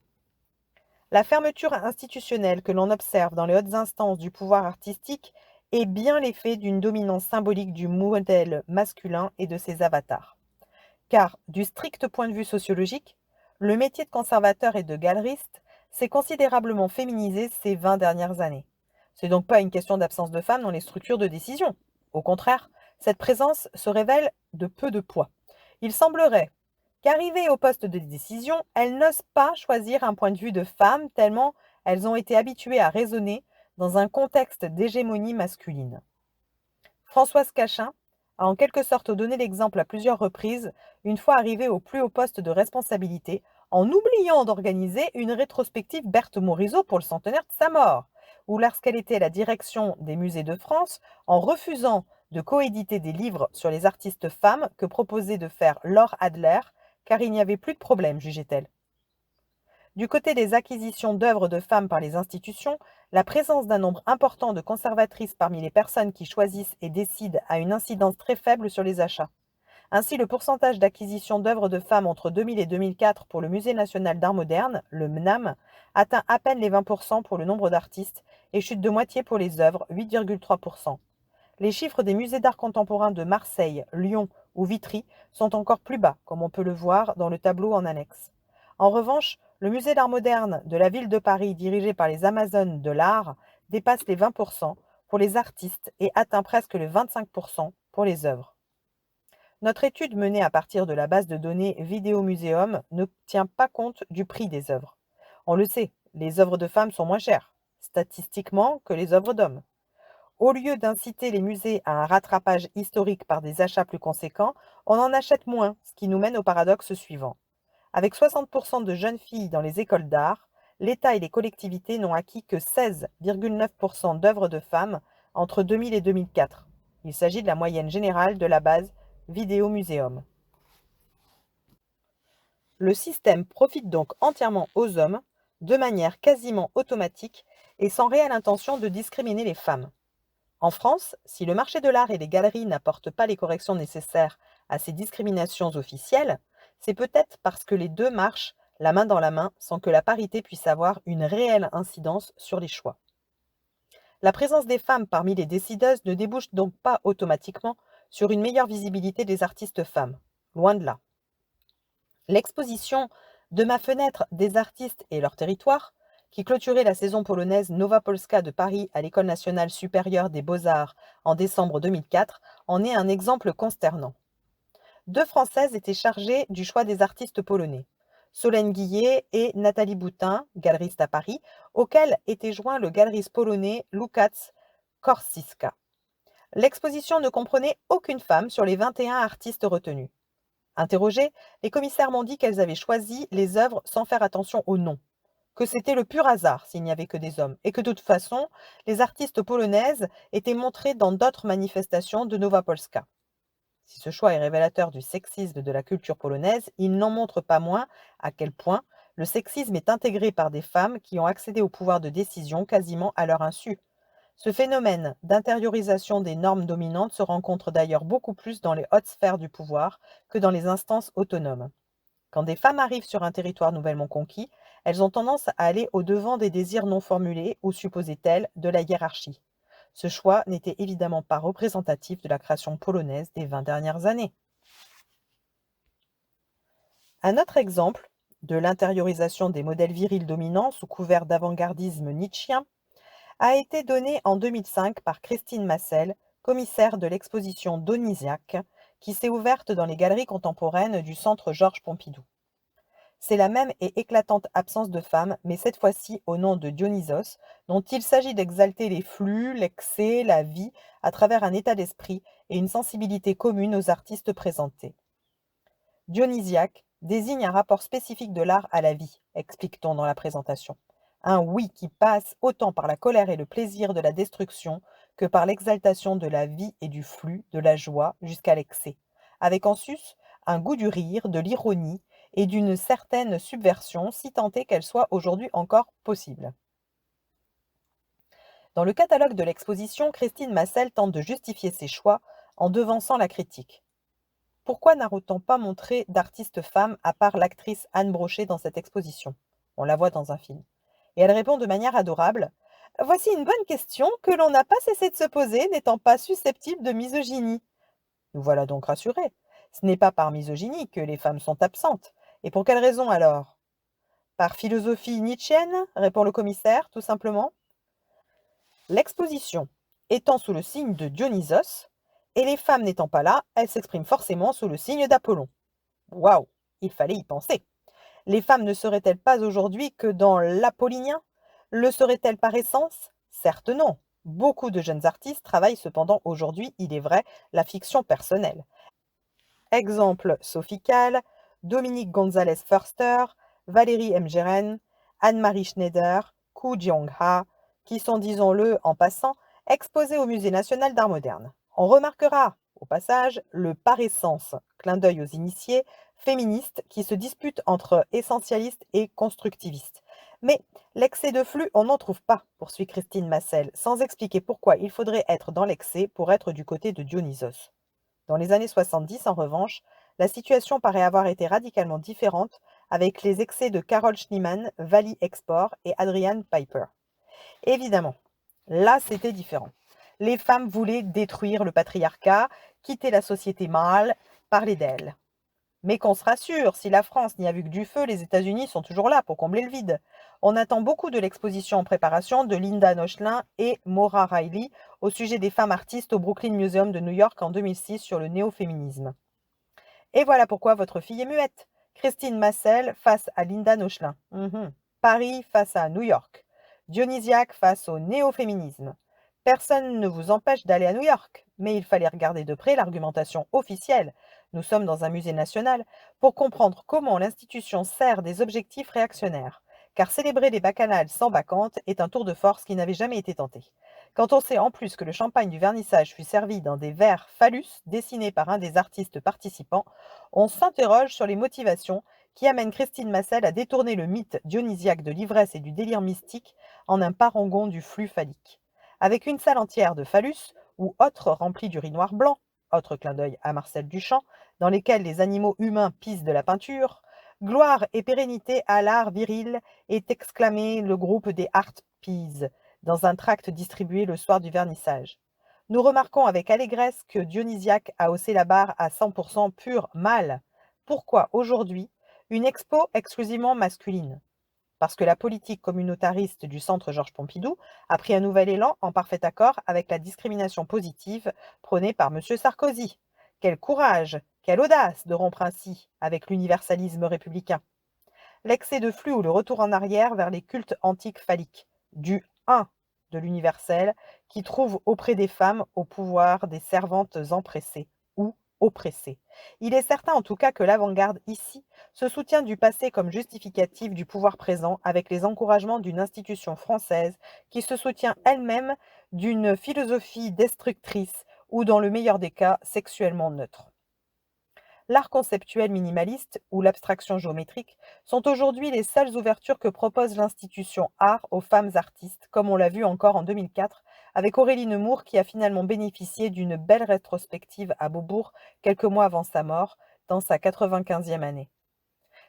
La fermeture institutionnelle que l'on observe dans les hautes instances du pouvoir artistique est bien l'effet d'une dominance symbolique du modèle masculin et de ses avatars. Car, du strict point de vue sociologique, le métier de conservateur et de galeriste s'est considérablement féminisé ces 20 dernières années. C'est donc pas une question d'absence de femmes dans les structures de décision. Au contraire, cette présence se révèle de peu de poids. Il semblerait qu'arrivées au poste de décision, elles n'osent pas choisir un point de vue de femme tellement elles ont été habituées à raisonner dans un contexte d'hégémonie masculine. Françoise Cachin a en quelque sorte donné l'exemple à plusieurs reprises, une fois arrivée au plus haut poste de responsabilité, en oubliant d'organiser une rétrospective Berthe Morisot pour le centenaire de sa mort, ou lorsqu'elle était à la direction des musées de France, en refusant de coéditer des livres sur les artistes femmes que proposait de faire Laure Adler, car il n'y avait plus de problème, jugeait-elle. Du côté des acquisitions d'œuvres de femmes par les institutions, la présence d'un nombre important de conservatrices parmi les personnes qui choisissent et décident a une incidence très faible sur les achats. Ainsi, le pourcentage d'acquisition d'œuvres de femmes entre 2000 et 2004 pour le Musée national d'art moderne, le MNAM, atteint à peine les 20% pour le nombre d'artistes et chute de moitié pour les œuvres, 8,3%. Les chiffres des musées d'art contemporain de Marseille, Lyon ou Vitry sont encore plus bas, comme on peut le voir dans le tableau en annexe. En revanche, le musée d'art moderne de la ville de Paris, dirigé par les Amazones de l'art, dépasse les 20% pour les artistes et atteint presque les 25% pour les œuvres. Notre étude menée à partir de la base de données Vidéo Muséum ne tient pas compte du prix des œuvres. On le sait, les œuvres de femmes sont moins chères, statistiquement, que les œuvres d'hommes. Au lieu d'inciter les musées à un rattrapage historique par des achats plus conséquents, on en achète moins, ce qui nous mène au paradoxe suivant. Avec 60% de jeunes filles dans les écoles d'art, l'État et les collectivités n'ont acquis que 16,9% d'œuvres de femmes entre 2000 et 2004. Il s'agit de la moyenne générale de la base Vidéo Muséum. Le système profite donc entièrement aux hommes, de manière quasiment automatique et sans réelle intention de discriminer les femmes. En France, si le marché de l'art et les galeries n'apportent pas les corrections nécessaires à ces discriminations officielles, c'est peut-être parce que les deux marchent la main dans la main sans que la parité puisse avoir une réelle incidence sur les choix. La présence des femmes parmi les décideuses ne débouche donc pas automatiquement sur une meilleure visibilité des artistes femmes, loin de là. L'exposition De ma fenêtre, des artistes et leur territoire, qui clôturait la saison polonaise Nowa Polska de Paris à l'École nationale supérieure des beaux-arts en décembre 2004, en est un exemple consternant. Deux Françaises étaient chargées du choix des artistes polonais, Solène Guillet et Nathalie Boutin, galeriste à Paris, auxquelles était joint le galeriste polonais Lukasz Korsiska. L'exposition ne comprenait aucune femme sur les 21 artistes retenus. Interrogées, les commissaires m'ont dit qu'elles avaient choisi les œuvres sans faire attention au nom, que c'était le pur hasard s'il n'y avait que des hommes, et que de toute façon, les artistes polonaises étaient montrées dans d'autres manifestations de Nowa Polska. Si ce choix est révélateur du sexisme de la culture polonaise, il n'en montre pas moins à quel point le sexisme est intégré par des femmes qui ont accédé au pouvoir de décision quasiment à leur insu. Ce phénomène d'intériorisation des normes dominantes se rencontre d'ailleurs beaucoup plus dans les hautes sphères du pouvoir que dans les instances autonomes. Quand des femmes arrivent sur un territoire nouvellement conquis, elles ont tendance à aller au-devant des désirs non formulés ou supposés tels de la hiérarchie. Ce choix n'était évidemment pas représentatif de la création polonaise des 20 dernières années. Un autre exemple de l'intériorisation des modèles virils dominants sous couvert d'avant-gardisme nietzschéen a été donné en 2005 par Christine Massel, commissaire de l'exposition Dionysiaque, qui s'est ouverte dans les galeries contemporaines du Centre Georges Pompidou. C'est la même et éclatante absence de femmes, mais cette fois-ci au nom de Dionysos, dont il s'agit d'exalter les flux, l'excès, la vie, à travers un état d'esprit et une sensibilité commune aux artistes présentés. Dionysiaque désigne un rapport spécifique de l'art à la vie, explique-t-on dans la présentation. Un oui qui passe autant par la colère et le plaisir de la destruction que par l'exaltation de la vie et du flux, de la joie jusqu'à l'excès, avec en sus un goût du rire, de l'ironie et d'une certaine subversion, si tant est qu'elle soit aujourd'hui encore possible. Dans le catalogue de l'exposition, Christine Massel tente de justifier ses choix en devançant la critique. Pourquoi n'a-t-on pas montré d'artistes femmes à part l'actrice Anne Brochet dans cette exposition? On la voit dans un film. Et elle répond de manière adorable: voici une bonne question que l'on n'a pas cessé de se poser, n'étant pas susceptible de misogynie. Nous voilà donc rassurés. Ce n'est pas par misogynie que les femmes sont absentes. Et pour quelle raison alors? Par philosophie nietzschéenne, répond le commissaire, tout simplement. L'exposition étant sous le signe de Dionysos, et les femmes n'étant pas là, elles s'expriment forcément sous le signe d'Apollon. Waouh, il fallait y penser. Les femmes ne seraient-elles pas aujourd'hui que dans l'apollinien? Le seraient-elles par essence? Certes non. Beaucoup de jeunes artistes travaillent cependant aujourd'hui, il est vrai, la fiction personnelle. Exemple Sophie Calle, Dominique Gonzalez-Förster, Valérie Mgeren, Anne-Marie Schneider, Koo Jeong-ha, qui sont, disons-le en passant, exposées au Musée national d'art moderne. On remarquera, au passage, le par essence, clin d'œil aux initiés, féministes qui se disputent entre essentialistes et constructivistes. Mais l'excès de flux, on n'en trouve pas, poursuit Christine Massel, sans expliquer pourquoi il faudrait être dans l'excès pour être du côté de Dionysos. Dans les années 70, en revanche, la situation paraît avoir été radicalement différente avec les excès de Carol Schneemann, Vali Export et Adrian Piper. Évidemment, là c'était différent. Les femmes voulaient détruire le patriarcat, quitter la société mâle, parler d'elle. Mais qu'on se rassure, si la France n'y a vu que du feu, les États-Unis sont toujours là pour combler le vide. On attend beaucoup de l'exposition en préparation de Linda Nochlin et Maura Riley au sujet des femmes artistes au Brooklyn Museum de New York en 2006 sur le néo-féminisme. Et voilà pourquoi votre fille est muette. Christine Massel face à Linda Nochlin. Paris face à New York. Dionysiaque face au néo-féminisme. Personne ne vous empêche d'aller à New York, mais il fallait regarder de près l'argumentation officielle. Nous sommes dans un musée national pour comprendre comment l'institution sert des objectifs réactionnaires. Car célébrer les bacchanales sans bacchante est un tour de force qui n'avait jamais été tenté. Quand on sait en plus que le champagne du vernissage fut servi dans des verres phallus dessinés par un des artistes participants, on s'interroge sur les motivations qui amènent Christine Massel à détourner le mythe dionysiaque de l'ivresse et du délire mystique en un parangon du flux phallique. Avec une salle entière de phallus, ou autres remplis d'urinoir blanc, autre clin d'œil à Marcel Duchamp, dans lesquels les animaux humains pissent de la peinture, gloire et pérennité à l'art viril est exclamé le groupe des Art Peas, dans un tract distribué le soir du vernissage. Nous remarquons avec allégresse que Dionysiaque a haussé la barre à 100% pur mâle. Pourquoi aujourd'hui une expo exclusivement masculine, parce que la politique communautariste du Centre Georges Pompidou a pris un nouvel élan en parfait accord avec la discrimination positive prônée par M. Sarkozy. Quel courage, quelle audace de rompre ainsi avec l'universalisme républicain. L'excès de flux ou le retour en arrière vers les cultes antiques phalliques, du 1 de l'universel, qui trouve auprès des femmes au pouvoir des servantes empressées ou oppressées. Il est certain en tout cas que l'avant-garde ici se soutient du passé comme justificatif du pouvoir présent avec les encouragements d'une institution française qui se soutient elle-même d'une philosophie destructrice ou dans le meilleur des cas sexuellement neutre. L'art conceptuel minimaliste ou l'abstraction géométrique sont aujourd'hui les seules ouvertures que propose l'institution art aux femmes artistes, comme on l'a vu encore en 2004 avec Aurélie Nemours qui a finalement bénéficié d'une belle rétrospective à Beaubourg quelques mois avant sa mort, dans sa 95e année.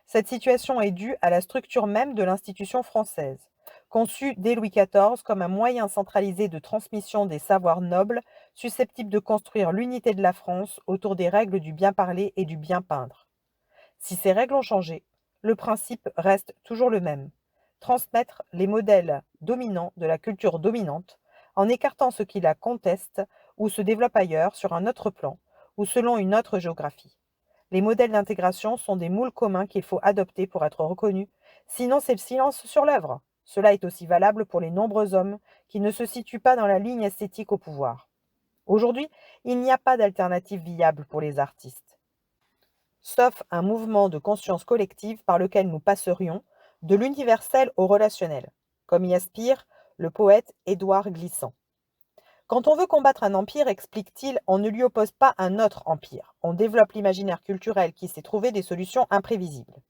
Cette situation est due à la structure même de l'institution française, conçue dès Louis XIV comme un moyen centralisé de transmission des savoirs nobles, susceptible de construire l'unité de la France autour des règles du bien parler et du bien peindre. Si ces règles ont changé, le principe reste toujours le même: transmettre les modèles dominants de la culture dominante, en écartant ce qui la conteste ou se développe ailleurs sur un autre plan, ou selon une autre géographie. Les modèles d'intégration sont des moules communs qu'il faut adopter pour être reconnus, sinon c'est le silence sur l'œuvre. Cela est aussi valable pour les nombreux hommes qui ne se situent pas dans la ligne esthétique au pouvoir. Aujourd'hui, il n'y a pas d'alternative viable pour les artistes, sauf un mouvement de conscience collective par lequel nous passerions de l'universel au relationnel, comme y aspire le poète Édouard Glissant. Quand on veut combattre un empire, explique-t-il, on ne lui oppose pas un autre empire. On développe l'imaginaire culturel qui sait trouver des solutions imprévisibles.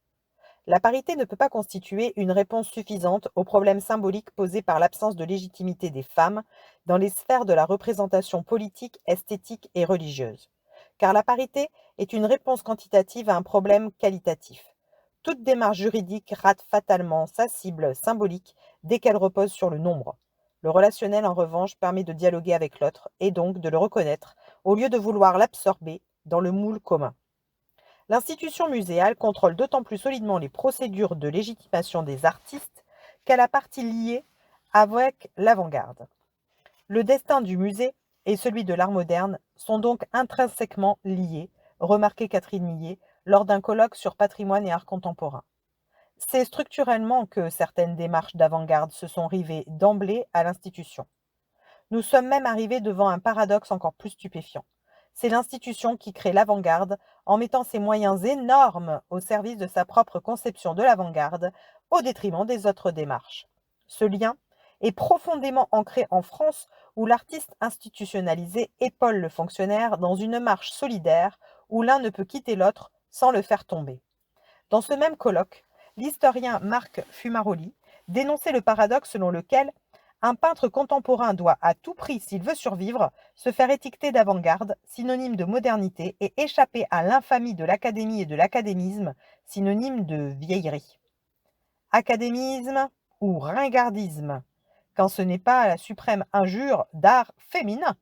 La parité ne peut pas constituer une réponse suffisante aux problèmes symboliques posés par l'absence de légitimité des femmes dans les sphères de la représentation politique, esthétique et religieuse. Car la parité est une réponse quantitative à un problème qualitatif. Toute démarche juridique rate fatalement sa cible symbolique dès qu'elle repose sur le nombre. Le relationnel, en revanche, permet de dialoguer avec l'autre et donc de le reconnaître, au lieu de vouloir l'absorber dans le moule commun. L'institution muséale contrôle d'autant plus solidement les procédures de légitimation des artistes qu'elle a partie liée avec l'avant-garde. Le destin du musée et celui de l'art moderne sont donc intrinsèquement liés, remarquait Catherine Millet lors d'un colloque sur patrimoine et art contemporain. C'est structurellement que certaines démarches d'avant-garde se sont rivées d'emblée à l'institution. Nous sommes même arrivés devant un paradoxe encore plus stupéfiant. C'est l'institution qui crée l'avant-garde en mettant ses moyens énormes au service de sa propre conception de l'avant-garde, au détriment des autres démarches. Ce lien est profondément ancré en France, où l'artiste institutionnalisé épaule le fonctionnaire dans une marche solidaire où l'un ne peut quitter l'autre sans le faire tomber. Dans ce même colloque, l'historien Marc Fumaroli dénonçait le paradoxe selon lequel un peintre contemporain doit à tout prix, s'il veut survivre, se faire étiqueter d'avant-garde, synonyme de modernité, et échapper à l'infamie de l'académie et de l'académisme, synonyme de vieillerie. Académisme ou ringardisme, quand ce n'est pas la suprême injure d'art féminin.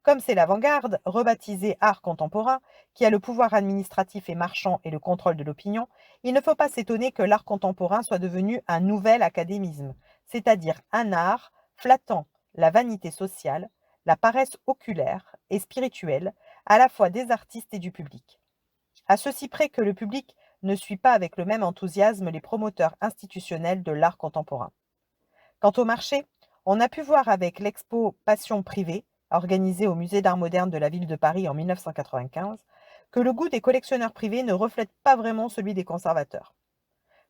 Comme c'est l'avant-garde, rebaptisée art contemporain, qui a le pouvoir administratif et marchand et le contrôle de l'opinion, il ne faut pas s'étonner que l'art contemporain soit devenu un nouvel académisme, c'est-à-dire un art flattant la vanité sociale, la paresse oculaire et spirituelle, à la fois des artistes et du public. À ceci près que le public ne suit pas avec le même enthousiasme les promoteurs institutionnels de l'art contemporain. Quant au marché, on a pu voir avec l'expo Passion privée, organisée au Musée d'art moderne de la ville de Paris en 1995, que le goût des collectionneurs privés ne reflète pas vraiment celui des conservateurs.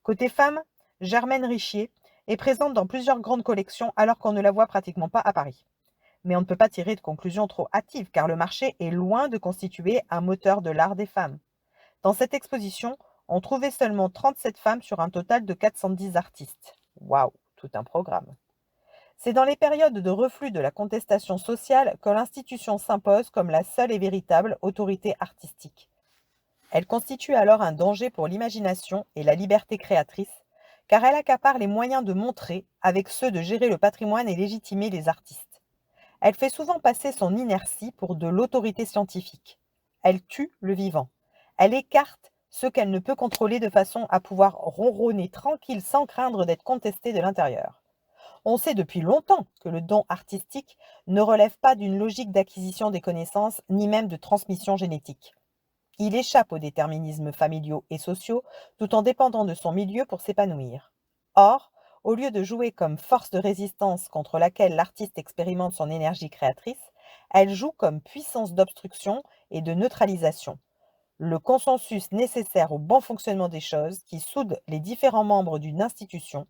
Côté femmes, Germaine Richier est présente dans plusieurs grandes collections alors qu'on ne la voit pratiquement pas à Paris. Mais on ne peut pas tirer de conclusions trop hâtives car le marché est loin de constituer un moteur de l'art des femmes. Dans cette exposition, on trouvait seulement 37 femmes sur un total de 410 artistes. Waouh, tout un programme. C'est dans les périodes de reflux de la contestation sociale que l'institution s'impose comme la seule et véritable autorité artistique. Elle constitue alors un danger pour l'imagination et la liberté créatrice, car elle accapare les moyens de montrer avec ceux de gérer le patrimoine et légitimer les artistes. Elle fait souvent passer son inertie pour de l'autorité scientifique. Elle tue le vivant. Elle écarte ceux qu'elle ne peut contrôler de façon à pouvoir ronronner tranquille sans craindre d'être contestée de l'intérieur. On sait depuis longtemps que le don artistique ne relève pas d'une logique d'acquisition des connaissances ni même de transmission génétique. Il échappe aux déterminismes familiaux et sociaux tout en dépendant de son milieu pour s'épanouir. Or, au lieu de jouer comme force de résistance contre laquelle l'artiste expérimente son énergie créatrice, elle joue comme puissance d'obstruction et de neutralisation, le consensus nécessaire au bon fonctionnement des choses qui soude les différents membres d'une institution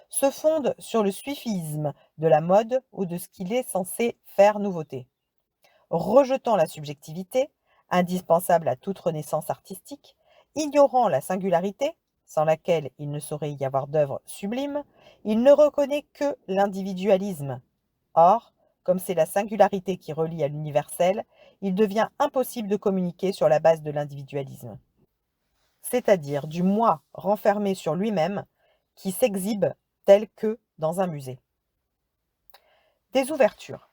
se fonde sur le suffisme de la mode ou de ce qu'il est censé faire nouveauté. Rejetant la subjectivité, indispensable à toute renaissance artistique, ignorant la singularité, sans laquelle il ne saurait y avoir d'œuvre sublime, il ne reconnaît que l'individualisme. Or, comme c'est la singularité qui relie à l'universel, il devient impossible de communiquer sur la base de l'individualisme, c'est-à-dire du moi renfermé sur lui-même qui s'exhibe tel que dans un musée. Des ouvertures.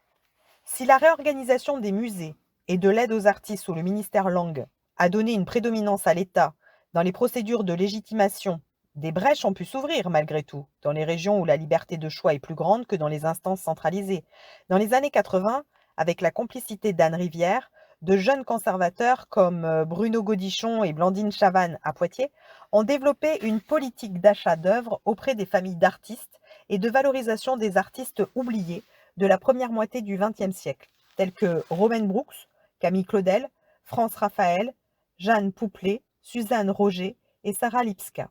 Si la réorganisation des musées et de l'aide aux artistes sous le ministère Lang a donné une prédominance à l'État dans les procédures de légitimation, des brèches ont pu s'ouvrir malgré tout, dans les régions où la liberté de choix est plus grande que dans les instances centralisées. Dans les années 80, avec la complicité d'Anne Rivière, de jeunes conservateurs comme Bruno Godichon et Blandine Chavannes à Poitiers ont développé une politique d'achat d'œuvres auprès des familles d'artistes et de valorisation des artistes oubliés de la première moitié du XXe siècle, tels que Romaine Brooks, Camille Claudel, France Raphaël, Jeanne Pouplet, Suzanne Roger et Sarah Lipska.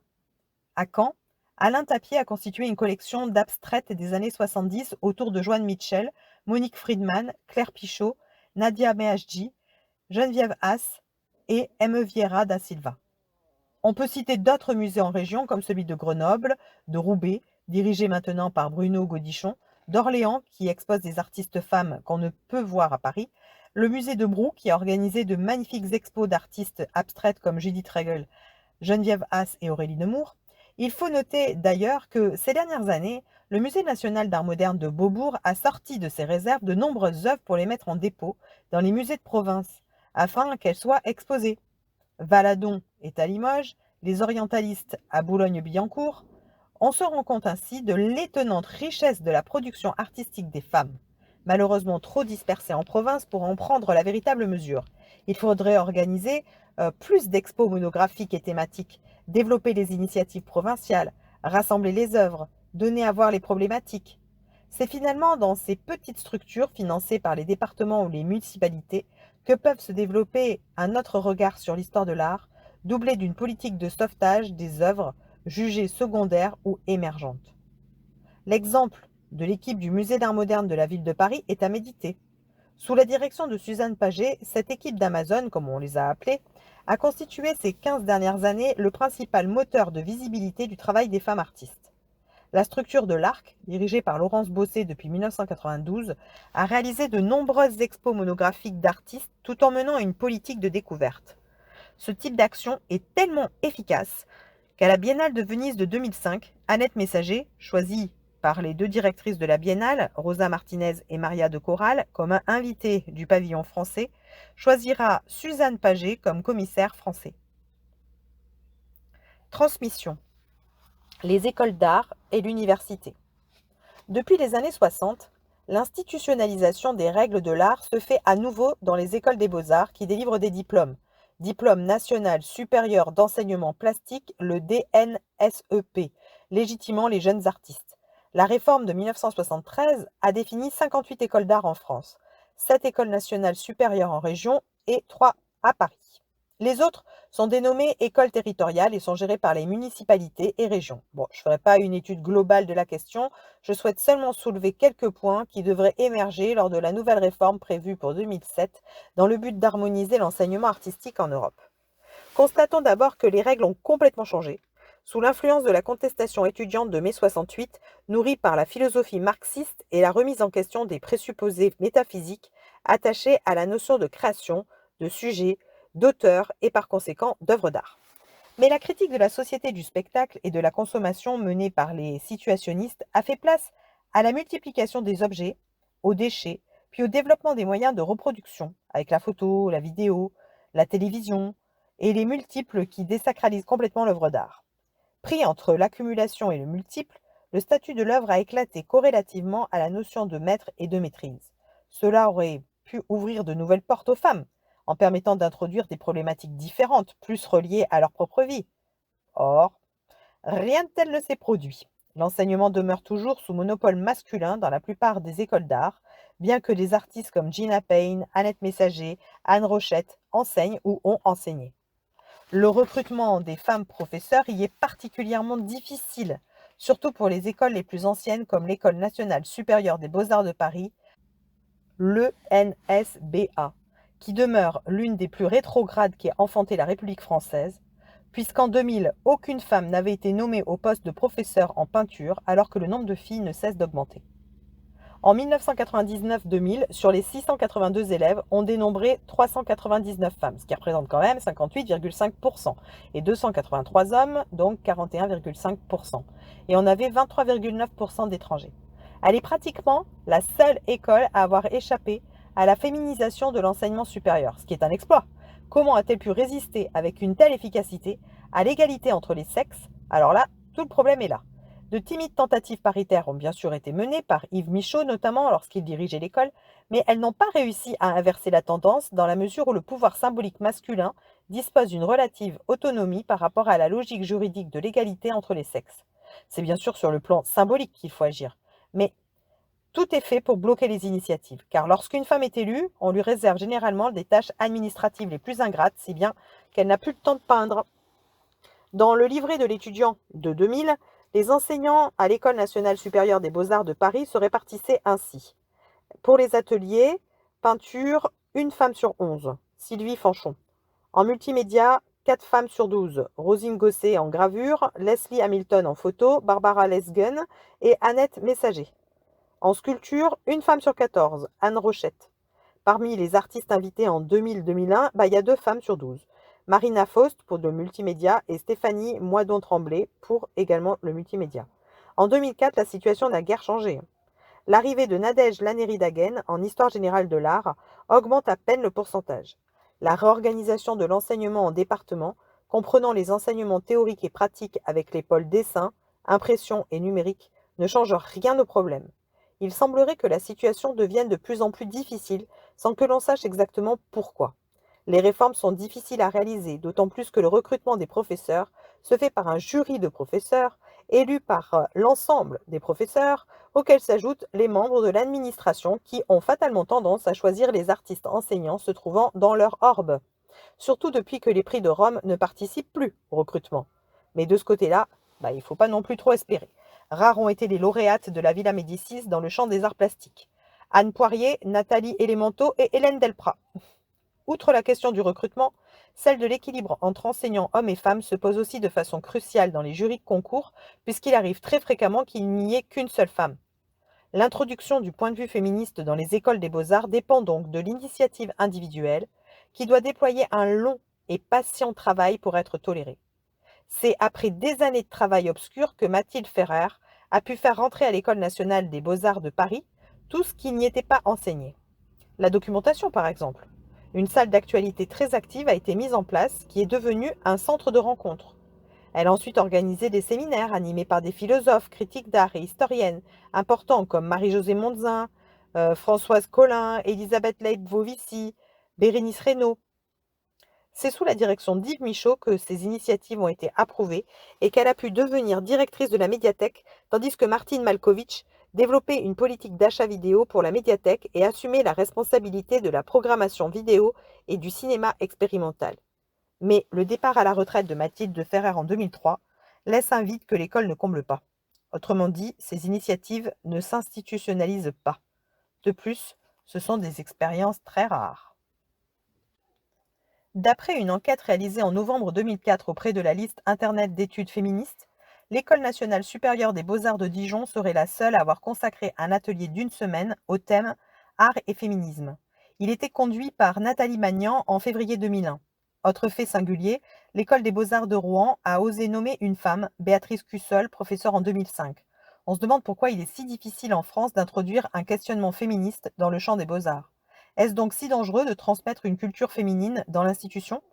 À Caen, Alain Tapier a constitué une collection d'abstraites des années 70 autour de Joan Mitchell, Monique Friedman, Claire Pichot, Nadia Meajdi, Geneviève Haas et M. Vieira da Silva. On peut citer d'autres musées en région comme celui de Grenoble, de Roubaix, dirigé maintenant par Bruno Godichon, d'Orléans qui expose des artistes femmes qu'on ne peut voir à Paris, le musée de Brou qui a organisé de magnifiques expos d'artistes abstraites comme Judith Regel, Geneviève Haas et Aurélie Nemours. Il faut noter d'ailleurs que ces dernières années, le Musée national d'art moderne de Beaubourg a sorti de ses réserves de nombreuses œuvres pour les mettre en dépôt dans les musées de province, afin qu'elles soient exposées. Valadon est à Limoges, les orientalistes à Boulogne-Billancourt. On se rend compte ainsi de l'étonnante richesse de la production artistique des femmes, malheureusement trop dispersée en province pour en prendre la véritable mesure. Il faudrait organiser plus d'expos monographiques et thématiques, développer les initiatives provinciales, rassembler les œuvres, donner à voir les problématiques. C'est finalement dans ces petites structures financées par les départements ou les municipalités que peuvent se développer un autre regard sur l'histoire de l'art, doublé d'une politique de sauvetage des œuvres jugées secondaires ou émergentes. L'exemple de l'équipe du Musée d'art moderne de la ville de Paris est à méditer. Sous la direction de Suzanne Paget, cette équipe d'Amazon, comme on les a appelées, a constitué ces 15 dernières années le principal moteur de visibilité du travail des femmes artistes. La structure de l'Arc, dirigée par Laurence Bossé depuis 1992, a réalisé de nombreuses expos monographiques d'artistes tout en menant une politique de découverte. Ce type d'action est tellement efficace qu'à la Biennale de Venise de 2005, Annette Messager, choisie par les deux directrices de la Biennale, Rosa Martinez et Maria de Corral, comme invitée du pavillon français, choisira Suzanne Paget comme commissaire français. Transmission. Les écoles d'art et l'université. Depuis les années 60, l'institutionnalisation des règles de l'art se fait à nouveau dans les écoles des beaux-arts qui délivrent des diplômes. Diplôme national supérieur d'enseignement plastique, le DNSEP, légitimant les jeunes artistes. La réforme de 1973 a défini 58 écoles d'art en France, 7 écoles nationales supérieures en région et 3 à Paris. Les autres sont dénommées écoles territoriales et sont gérées par les municipalités et régions. Bon, je ne ferai pas une étude globale de la question, je souhaite seulement soulever quelques points qui devraient émerger lors de la nouvelle réforme prévue pour 2007 dans le but d'harmoniser l'enseignement artistique en Europe. Constatons d'abord que les règles ont complètement changé, sous l'influence de la contestation étudiante de mai 68, nourrie par la philosophie marxiste et la remise en question des présupposés métaphysiques attachés à la notion de création, de sujet, d'auteur et par conséquent d'œuvres d'art. Mais la critique de la société du spectacle et de la consommation menée par les situationnistes a fait place à la multiplication des objets, aux déchets, puis au développement des moyens de reproduction, avec la photo, la vidéo, la télévision, et les multiples qui désacralisent complètement l'œuvre d'art. Pris entre l'accumulation et le multiple, le statut de l'œuvre a éclaté corrélativement à la notion de maître et de maîtrise. Cela aurait pu ouvrir de nouvelles portes aux femmes, en permettant d'introduire des problématiques différentes, plus reliées à leur propre vie. Or, rien de tel ne s'est produit. L'enseignement demeure toujours sous monopole masculin dans la plupart des écoles d'art, bien que des artistes comme Gina Payne, Annette Messager, Anne Rochette enseignent ou ont enseigné. Le recrutement des femmes professeurs y est particulièrement difficile, surtout pour les écoles les plus anciennes comme l'École nationale supérieure des beaux-arts de Paris, l'ENSBA, qui demeure l'une des plus rétrogrades qui ait enfanté la République française, puisqu'en 2000, aucune femme n'avait été nommée au poste de professeur en peinture alors que le nombre de filles ne cesse d'augmenter. En 1999-2000, sur les 682 élèves, on dénombrait 399 femmes, ce qui représente quand même 58,5%, et 283 hommes, donc 41,5%. Et on avait 23,9% d'étrangers. Elle est pratiquement la seule école à avoir échappé à la féminisation de l'enseignement supérieur, ce qui est un exploit. Comment a-t-elle pu résister avec une telle efficacité à l'égalité entre les sexes? Alors là, tout le problème est là. De timides tentatives paritaires ont bien sûr été menées par Yves Michaud, notamment lorsqu'il dirigeait l'école, mais elles n'ont pas réussi à inverser la tendance dans la mesure où le pouvoir symbolique masculin dispose d'une relative autonomie par rapport à la logique juridique de l'égalité entre les sexes. C'est bien sûr sur le plan symbolique qu'il faut agir, mais tout est fait pour bloquer les initiatives, car lorsqu'une femme est élue, on lui réserve généralement des tâches administratives les plus ingrates, si bien qu'elle n'a plus le temps de peindre. Dans le livret de l'étudiant de 2000, les enseignants à l'École nationale supérieure des beaux-arts de Paris se répartissaient ainsi. Pour les ateliers, peinture, une femme sur 11, Sylvie Fanchon. En multimédia, 4 femmes sur 12, Rosine Gosset en gravure, Leslie Hamilton en photo, Barbara Lesgen et Annette Messager. En sculpture, une femme sur 14, Anne Rochette. Parmi les artistes invités en 2000-2001, il y a 2 femmes sur 12. Marina Faust pour le multimédia et Stéphanie Moidon-Tremblay pour également le multimédia. En 2004, la situation n'a guère changé. L'arrivée de Nadège Lannéry-Dagen en histoire générale de l'art augmente à peine le pourcentage. La réorganisation de l'enseignement en départements, comprenant les enseignements théoriques et pratiques avec les pôles dessin, impression et numérique, ne change rien au problème. Il semblerait que la situation devienne de plus en plus difficile sans que l'on sache exactement pourquoi. Les réformes sont difficiles à réaliser, d'autant plus que le recrutement des professeurs se fait par un jury de professeurs, élu par l'ensemble des professeurs, auxquels s'ajoutent les membres de l'administration qui ont fatalement tendance à choisir les artistes enseignants se trouvant dans leur orbe. Surtout depuis que les prix de Rome ne participent plus au recrutement. Mais de ce côté-là, il ne faut pas non plus trop espérer. Rares ont été les lauréates de la Villa Médicis dans le champ des arts plastiques. Anne Poirier, Nathalie Elementaux et Hélène Delprat. Outre la question du recrutement, celle de l'équilibre entre enseignants hommes et femmes se pose aussi de façon cruciale dans les jurys de concours, puisqu'il arrive très fréquemment qu'il n'y ait qu'une seule femme. L'introduction du point de vue féministe dans les écoles des beaux-arts dépend donc de l'initiative individuelle, qui doit déployer un long et patient travail pour être tolérée. C'est après des années de travail obscur que Mathilde Ferrer a pu faire rentrer à l'École nationale des beaux-arts de Paris tout ce qui n'y était pas enseigné. La documentation, par exemple. Une salle d'actualité très active a été mise en place, qui est devenue un centre de rencontre. Elle a ensuite organisé des séminaires animés par des philosophes, critiques d'art et historiennes importants comme Marie-Josée Mondzin, Françoise Collin, Elisabeth Leib-Vovici, Bérénice Reynaud. C'est sous la direction d'Yves Michaud que ces initiatives ont été approuvées et qu'elle a pu devenir directrice de la médiathèque, tandis que Martine Malkovich développait une politique d'achat vidéo pour la médiathèque et assumait la responsabilité de la programmation vidéo et du cinéma expérimental. Mais le départ à la retraite de Mathilde Ferrer en 2003 laisse un vide que l'école ne comble pas. Autrement dit, ces initiatives ne s'institutionnalisent pas. De plus, ce sont des expériences très rares. D'après une enquête réalisée en novembre 2004 auprès de la liste Internet d'études féministes, l'École nationale supérieure des beaux-arts de Dijon serait la seule à avoir consacré un atelier d'1 semaine au thème Art et féminisme. Il était conduit par Nathalie Magnan en février 2001. Autre fait singulier, l'École des beaux-arts de Rouen a osé nommer une femme, Béatrice Cussol, professeure en 2005. On se demande pourquoi il est si difficile en France d'introduire un questionnement féministe dans le champ des beaux-arts. Est-ce donc si dangereux de transmettre une culture féminine dans l'institution?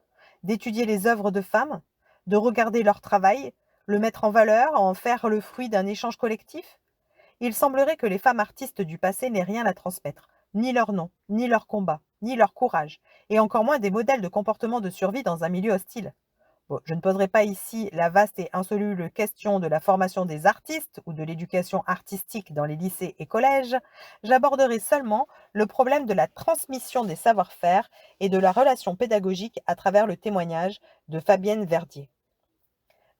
d'étudier les œuvres de femmes, de regarder leur travail, le mettre en valeur, en faire le fruit d'un échange collectif? Il semblerait que les femmes artistes du passé n'aient rien à transmettre, ni leur nom, ni leur combat, ni leur courage, et encore moins des modèles de comportement de survie dans un milieu hostile. Bon, je ne poserai pas ici la vaste et insoluble question de la formation des artistes ou de l'éducation artistique dans les lycées et collèges. J'aborderai seulement le problème de la transmission des savoir-faire et de la relation pédagogique à travers le témoignage de Fabienne Verdier.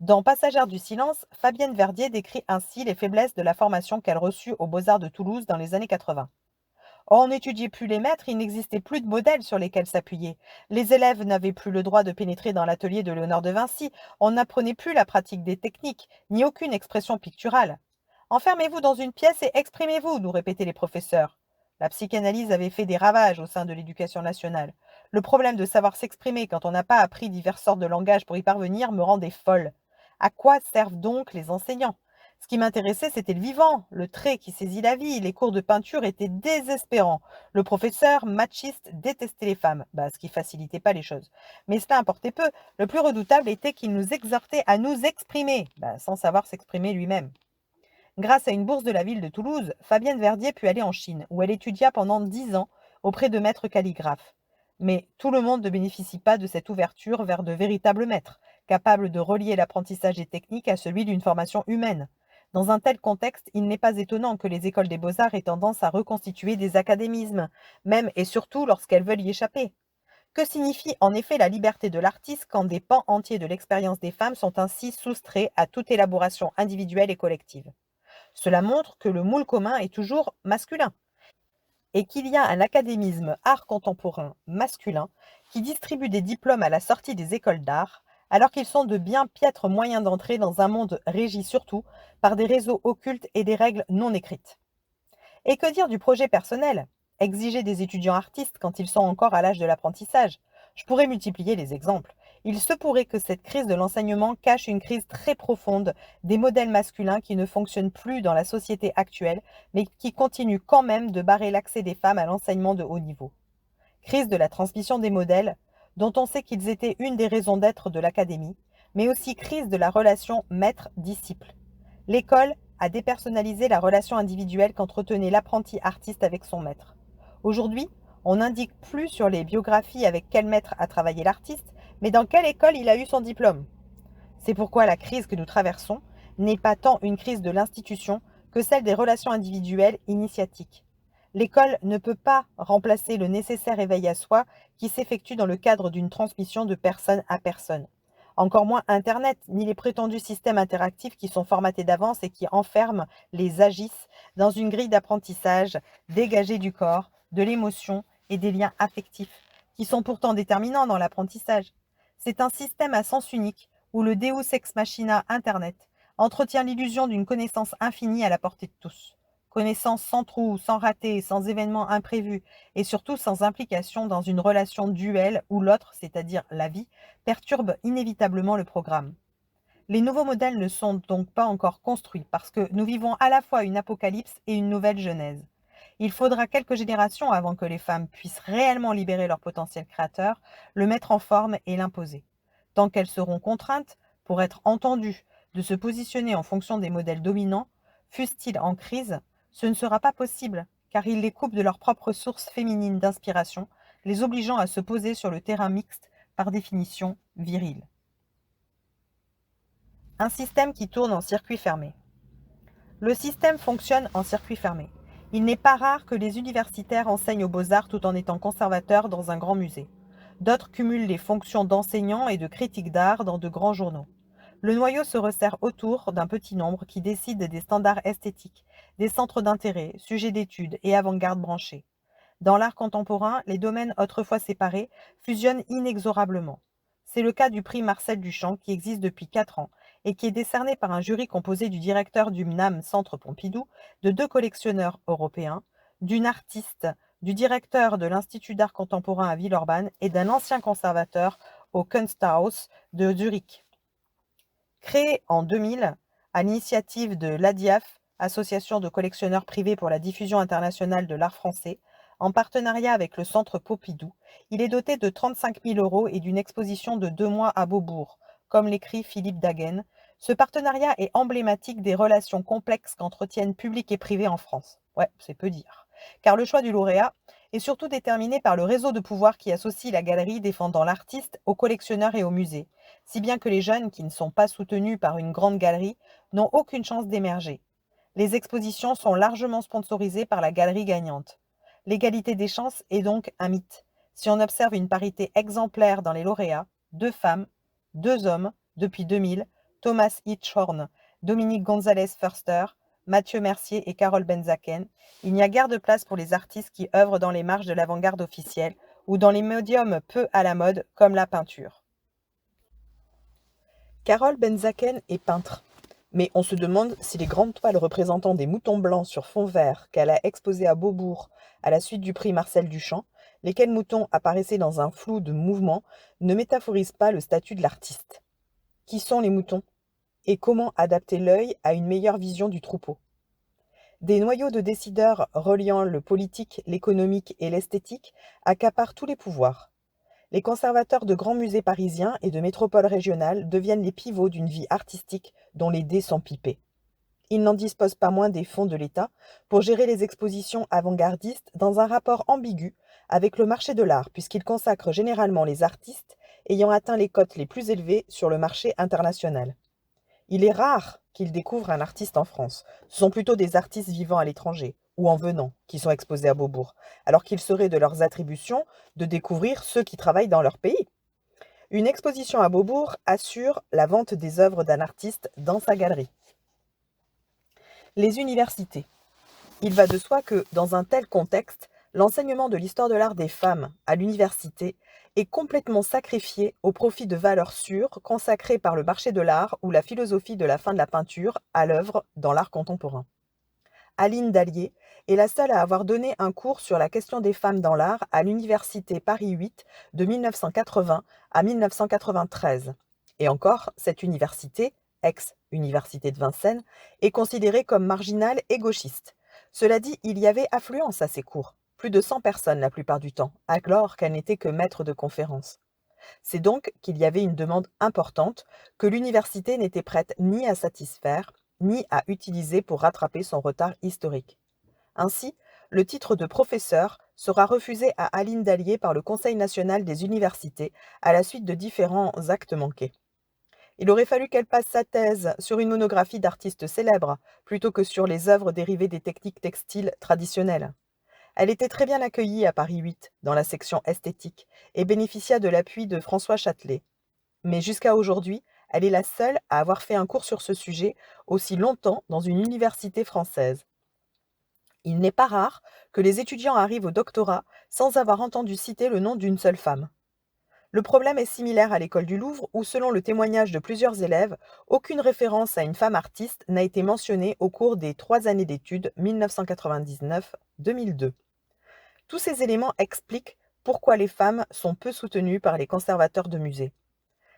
Dans Passagère du silence, Fabienne Verdier décrit ainsi les faiblesses de la formation qu'elle reçut aux Beaux-Arts de Toulouse dans les années 80. On n'étudiait plus les maîtres, il n'existait plus de modèles sur lesquels s'appuyer. Les élèves n'avaient plus le droit de pénétrer dans l'atelier de Léonard de Vinci, on n'apprenait plus la pratique des techniques, ni aucune expression picturale. Enfermez-vous dans une pièce et exprimez-vous, nous répétaient les professeurs. La psychanalyse avait fait des ravages au sein de l'éducation nationale. Le problème de savoir s'exprimer quand on n'a pas appris diverses sortes de langages pour y parvenir me rendait folle. À quoi servent donc les enseignants? Ce qui m'intéressait, c'était le vivant, le trait qui saisit la vie. Les cours de peinture étaient désespérants. Le professeur, machiste, détestait les femmes, ce qui facilitait pas les choses. Mais cela importait peu. Le plus redoutable était qu'il nous exhortait à nous exprimer, sans savoir s'exprimer lui-même. Grâce à une bourse de la ville de Toulouse, Fabienne Verdier put aller en Chine, où elle étudia pendant 10 ans auprès de maîtres calligraphes. Mais tout le monde ne bénéficie pas de cette ouverture vers de véritables maîtres, capables de relier l'apprentissage des techniques à celui d'une formation humaine. Dans un tel contexte, il n'est pas étonnant que les écoles des beaux-arts aient tendance à reconstituer des académismes, même et surtout lorsqu'elles veulent y échapper. Que signifie en effet la liberté de l'artiste quand des pans entiers de l'expérience des femmes sont ainsi soustraits à toute élaboration individuelle et collective? Cela montre que le moule commun est toujours masculin et qu'il y a un académisme art contemporain masculin qui distribue des diplômes à la sortie des écoles d'art, alors qu'ils sont de bien piètres moyens d'entrée dans un monde régi surtout par des réseaux occultes et des règles non écrites. Et que dire du projet personnel? Exiger des étudiants artistes quand ils sont encore à l'âge de l'apprentissage. Je pourrais multiplier les exemples. Il se pourrait que cette crise de l'enseignement cache une crise très profonde des modèles masculins qui ne fonctionnent plus dans la société actuelle, mais qui continuent quand même de barrer l'accès des femmes à l'enseignement de haut niveau. Crise de la transmission des modèles, dont on sait qu'ils étaient une des raisons d'être de l'académie, mais aussi crise de la relation maître-disciple. L'école a dépersonnalisé la relation individuelle qu'entretenait l'apprenti artiste avec son maître. Aujourd'hui, on n'indique plus sur les biographies avec quel maître a travaillé l'artiste, mais dans quelle école il a eu son diplôme. C'est pourquoi la crise que nous traversons n'est pas tant une crise de l'institution que celle des relations individuelles initiatiques. L'école ne peut pas remplacer le nécessaire éveil à soi qui s'effectue dans le cadre d'une transmission de personne à personne. Encore moins Internet, ni les prétendus systèmes interactifs qui sont formatés d'avance et qui enferment les agissent dans une grille d'apprentissage dégagée du corps, de l'émotion et des liens affectifs, qui sont pourtant déterminants dans l'apprentissage. C'est un système à sens unique, où le Deus ex machina Internet entretient l'illusion d'une connaissance infinie à la portée de tous. Connaissance sans trou, sans raté, sans événement imprévu, et surtout sans implication dans une relation duelle où l'autre, c'est-à-dire la vie, perturbe inévitablement le programme. Les nouveaux modèles ne sont donc pas encore construits parce que nous vivons à la fois une apocalypse et une nouvelle genèse. Il faudra quelques générations avant que les femmes puissent réellement libérer leur potentiel créateur, le mettre en forme et l'imposer. Tant qu'elles seront contraintes, pour être entendues, de se positionner en fonction des modèles dominants, fussent-ils en crise, ce ne sera pas possible, car ils les coupent de leur propre source féminine d'inspiration, les obligeant à se poser sur le terrain mixte, par définition viril. Un système qui tourne en circuit fermé. Le système fonctionne en circuit fermé. Il n'est pas rare que les universitaires enseignent aux beaux-arts tout en étant conservateurs dans un grand musée. D'autres cumulent les fonctions d'enseignants et de critiques d'art dans de grands journaux. Le noyau se resserre autour d'un petit nombre qui décide des standards esthétiques, des centres d'intérêt, sujets d'études et avant-garde branchés. Dans l'art contemporain, les domaines autrefois séparés fusionnent inexorablement. C'est le cas du prix Marcel Duchamp qui existe depuis 4 ans et qui est décerné par un jury composé du directeur du MNAM Centre Pompidou, de 2 collectionneurs européens, d'une artiste, du directeur de l'Institut d'art contemporain à Villeurbanne et d'un ancien conservateur au Kunsthaus de Zurich. Créé en 2000 à l'initiative de l'ADIAF, Association de collectionneurs privés pour la diffusion internationale de l'art français, En partenariat avec le Centre Pompidou, il est doté de 35 000 € et d'une exposition de 2 mois à Beaubourg. Comme l'écrit Philippe Dagen, ce partenariat est emblématique des relations complexes qu'entretiennent public et privé en France. Ouais, c'est peu dire. Car le choix du lauréat est surtout déterminé par le réseau de pouvoir qui associe la galerie défendant l'artiste aux collectionneurs et aux musées, si bien que les jeunes qui ne sont pas soutenus par une grande galerie n'ont aucune chance d'émerger. Les expositions sont largement sponsorisées par la galerie gagnante. L'égalité des chances est donc un mythe. Si on observe une parité exemplaire dans les lauréats, 2 femmes, 2 hommes, depuis 2000, Thomas Hitzhorn, Dominique Gonzalez Förster, Mathieu Mercier et Carole Benzaken, il n'y a guère de place pour les artistes qui œuvrent dans les marges de l'avant-garde officielle ou dans les médiums peu à la mode comme la peinture. Carole Benzaken est peintre. Mais on se demande si les grandes toiles représentant des moutons blancs sur fond vert qu'elle a exposées à Beaubourg à la suite du prix Marcel Duchamp, lesquels moutons apparaissaient dans un flou de mouvement, ne métaphorisent pas le statut de l'artiste. Qui sont les moutons? Et comment adapter l'œil à une meilleure vision du troupeau? Des noyaux de décideurs reliant le politique, l'économique et l'esthétique accaparent tous les pouvoirs. Les conservateurs de grands musées parisiens et de métropoles régionales deviennent les pivots d'une vie artistique dont les dés sont pipés. Ils n'en disposent pas moins des fonds de l'État pour gérer les expositions avant-gardistes dans un rapport ambigu avec le marché de l'art, puisqu'ils consacrent généralement les artistes ayant atteint les cotes les plus élevées sur le marché international. Il est rare qu'ils découvrent un artiste en France. Ce sont plutôt des artistes vivant à l'étranger ou en venant qui sont exposés à Beaubourg, alors qu'il serait de leurs attributions de découvrir ceux qui travaillent dans leur pays. Une exposition à Beaubourg assure la vente des œuvres d'un artiste dans sa galerie. Les universités. Il va de soi que, dans un tel contexte, l'enseignement de l'histoire de l'art des femmes à l'université est complètement sacrifié au profit de valeurs sûres consacrées par le marché de l'art ou la philosophie de la fin de la peinture à l'œuvre dans l'art contemporain. Aline Dallier est la seule à avoir donné un cours sur la question des femmes dans l'art à l'université Paris 8 de 1980 à 1993. Et encore, cette université, ex-université de Vincennes, est considérée comme marginale et gauchiste. Cela dit, il y avait affluence à ces cours, plus de 100 personnes la plupart du temps, alors qu'elle n'était que maître de conférences. C'est donc qu'il y avait une demande importante que l'université n'était prête ni à satisfaire, ni à utiliser pour rattraper son retard historique. Ainsi, le titre de professeur sera refusé à Aline Dallier par le Conseil national des universités à la suite de différents actes manqués. Il aurait fallu qu'elle passe sa thèse sur une monographie d'artistes célèbres, plutôt que sur les œuvres dérivées des techniques textiles traditionnelles. Elle était très bien accueillie à Paris 8, dans la section esthétique, et bénéficia de l'appui de François Châtelet. Mais jusqu'à aujourd'hui, elle est la seule à avoir fait un cours sur ce sujet aussi longtemps dans une université française. Il n'est pas rare que les étudiants arrivent au doctorat sans avoir entendu citer le nom d'une seule femme. Le problème est similaire à l'école du Louvre où, selon le témoignage de plusieurs élèves, aucune référence à une femme artiste n'a été mentionnée au cours des 3 années d'études 1999-2002. Tous ces éléments expliquent pourquoi les femmes sont peu soutenues par les conservateurs de musées.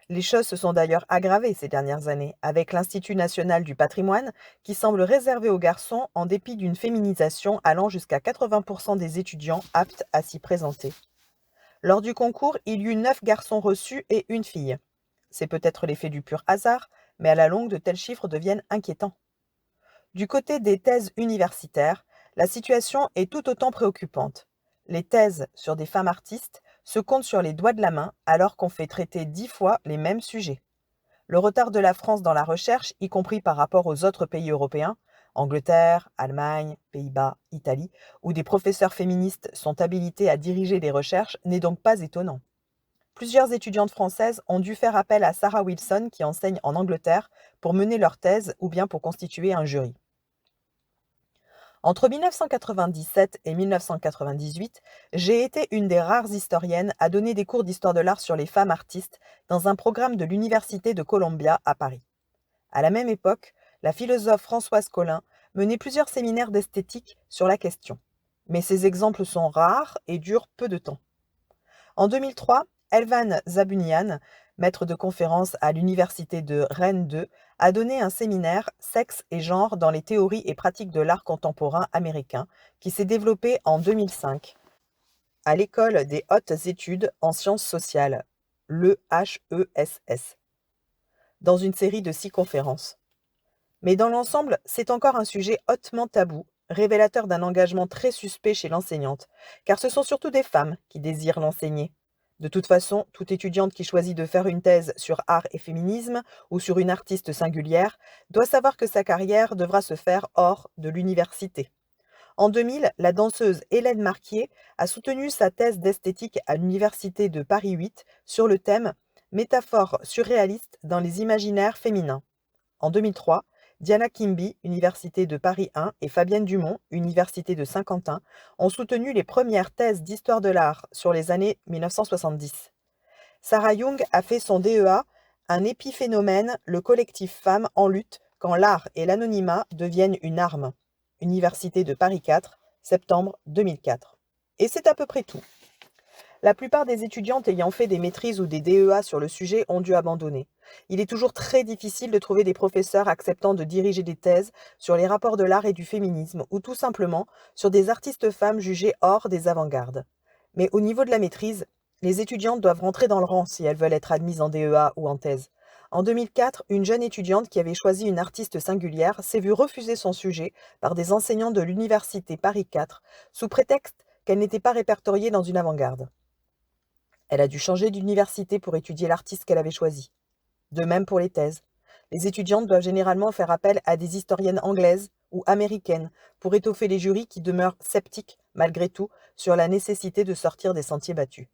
Les choses se sont d'ailleurs aggravées ces dernières années, avec l'Institut national du patrimoine qui semble réservé aux garçons en dépit d'une féminisation allant jusqu'à 80% des étudiants aptes à s'y présenter. Lors du concours, il y eut 9 garçons reçus et une fille. C'est peut-être l'effet du pur hasard, mais à la longue, de tels chiffres deviennent inquiétants. Du côté des thèses universitaires, la situation est tout autant préoccupante. Les thèses sur des femmes artistes se comptent sur les doigts de la main alors qu'on fait traiter 10 fois les mêmes sujets. Le retard de la France dans la recherche, y compris par rapport aux autres pays européens, Angleterre, Allemagne, Pays-Bas, Italie, où des professeurs féministes sont habilités à diriger les recherches, n'est donc pas étonnant. Plusieurs étudiantes françaises ont dû faire appel à Sarah Wilson qui enseigne en Angleterre pour mener leur thèse ou bien pour constituer un jury. Entre 1997 et 1998, j'ai été une des rares historiennes à donner des cours d'histoire de l'art sur les femmes artistes dans un programme de l'Université de Columbia à Paris. À la même époque, la philosophe Françoise Collin menait plusieurs séminaires d'esthétique sur la question. Mais ces exemples sont rares et durent peu de temps. En 2003, Elvan Zabunian, maître de conférence à l'université de Rennes 2, a donné un séminaire Sexe et genre dans les théories et pratiques de l'art contemporain américain qui s'est développé en 2005 à l'École des hautes études en sciences sociales, l'EHESS, dans une série de 6 conférences. Mais dans l'ensemble, c'est encore un sujet hautement tabou, révélateur d'un engagement très suspect chez l'enseignante, car ce sont surtout des femmes qui désirent l'enseigner. De toute façon, toute étudiante qui choisit de faire une thèse sur art et féminisme ou sur une artiste singulière doit savoir que sa carrière devra se faire hors de l'université. En 2000, la danseuse Hélène Marquier a soutenu sa thèse d'esthétique à l'université de Paris 8 sur le thème Métaphores surréalistes dans les imaginaires féminins. En 2003, Diana Quimby, Université de Paris 1, et Fabienne Dumont, Université de Saint-Quentin, ont soutenu les premières thèses d'histoire de l'art sur les années 1970. Sarah Young a fait son DEA, un épiphénomène, le collectif femmes en lutte quand l'art et l'anonymat deviennent une arme. Université de Paris 4, septembre 2004. Et c'est à peu près tout. La plupart des étudiantes ayant fait des maîtrises ou des DEA sur le sujet ont dû abandonner. Il est toujours très difficile de trouver des professeurs acceptant de diriger des thèses sur les rapports de l'art et du féminisme, ou tout simplement sur des artistes femmes jugées hors des avant-gardes. Mais au niveau de la maîtrise, les étudiantes doivent rentrer dans le rang si elles veulent être admises en DEA ou en thèse. En 2004, une jeune étudiante qui avait choisi une artiste singulière s'est vue refuser son sujet par des enseignants de l'université Paris 4 sous prétexte qu'elle n'était pas répertoriée dans une avant-garde. Elle a dû changer d'université pour étudier l'artiste qu'elle avait choisi. De même pour les thèses. Les étudiantes doivent généralement faire appel à des historiennes anglaises ou américaines pour étoffer les jurys qui demeurent sceptiques, malgré tout, sur la nécessité de sortir des sentiers battus.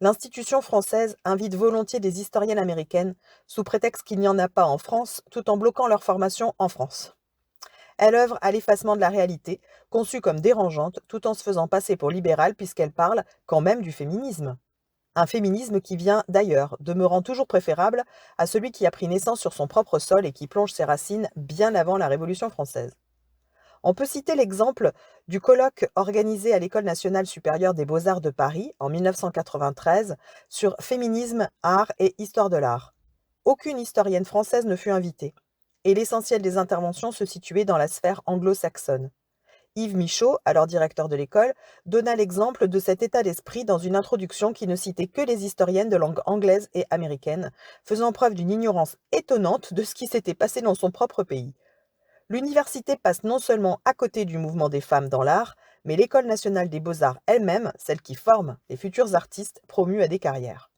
L'institution française invite volontiers des historiennes américaines sous prétexte qu'il n'y en a pas en France, tout en bloquant leur formation en France. Elle œuvre à l'effacement de la réalité, conçue comme dérangeante, tout en se faisant passer pour libérale puisqu'elle parle quand même du féminisme. Un féminisme qui vient d'ailleurs, demeurant toujours préférable à celui qui a pris naissance sur son propre sol et qui plonge ses racines bien avant la Révolution française. On peut citer l'exemple du colloque organisé à l'École nationale supérieure des beaux-arts de Paris en 1993 sur féminisme, art et histoire de l'art. Aucune historienne française ne fut invitée, et l'essentiel des interventions se situait dans la sphère anglo-saxonne. Yves Michaud, alors directeur de l'école, donna l'exemple de cet état d'esprit dans une introduction qui ne citait que les historiennes de langue anglaise et américaine, faisant preuve d'une ignorance étonnante de ce qui s'était passé dans son propre pays. L'université passe non seulement à côté du mouvement des femmes dans l'art, mais l'École nationale des beaux-arts elle-même, celle qui forme les futurs artistes promus à des carrières.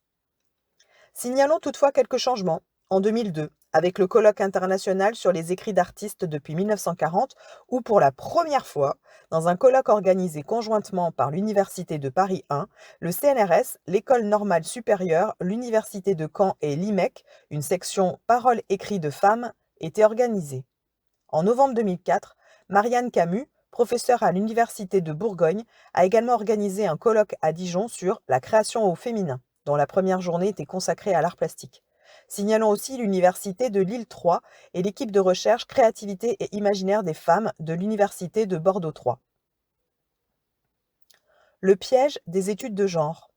Signalons toutefois quelques changements. En 2002, avec le colloque international sur les écrits d'artistes depuis 1940, où pour la première fois, dans un colloque organisé conjointement par l'Université de Paris 1, le CNRS, l'École normale supérieure, l'Université de Caen et l'IMEC, une section paroles-écrits de femmes, était organisée. En novembre 2004, Marianne Camus, professeure à l'Université de Bourgogne, a également organisé un colloque à Dijon sur la création au féminin, dont la première journée était consacrée à l'art plastique. Signalons aussi l'Université de Lille 3 et l'équipe de recherche Créativité et Imaginaire des femmes de l'Université de Bordeaux 3. Le piège des études de genre.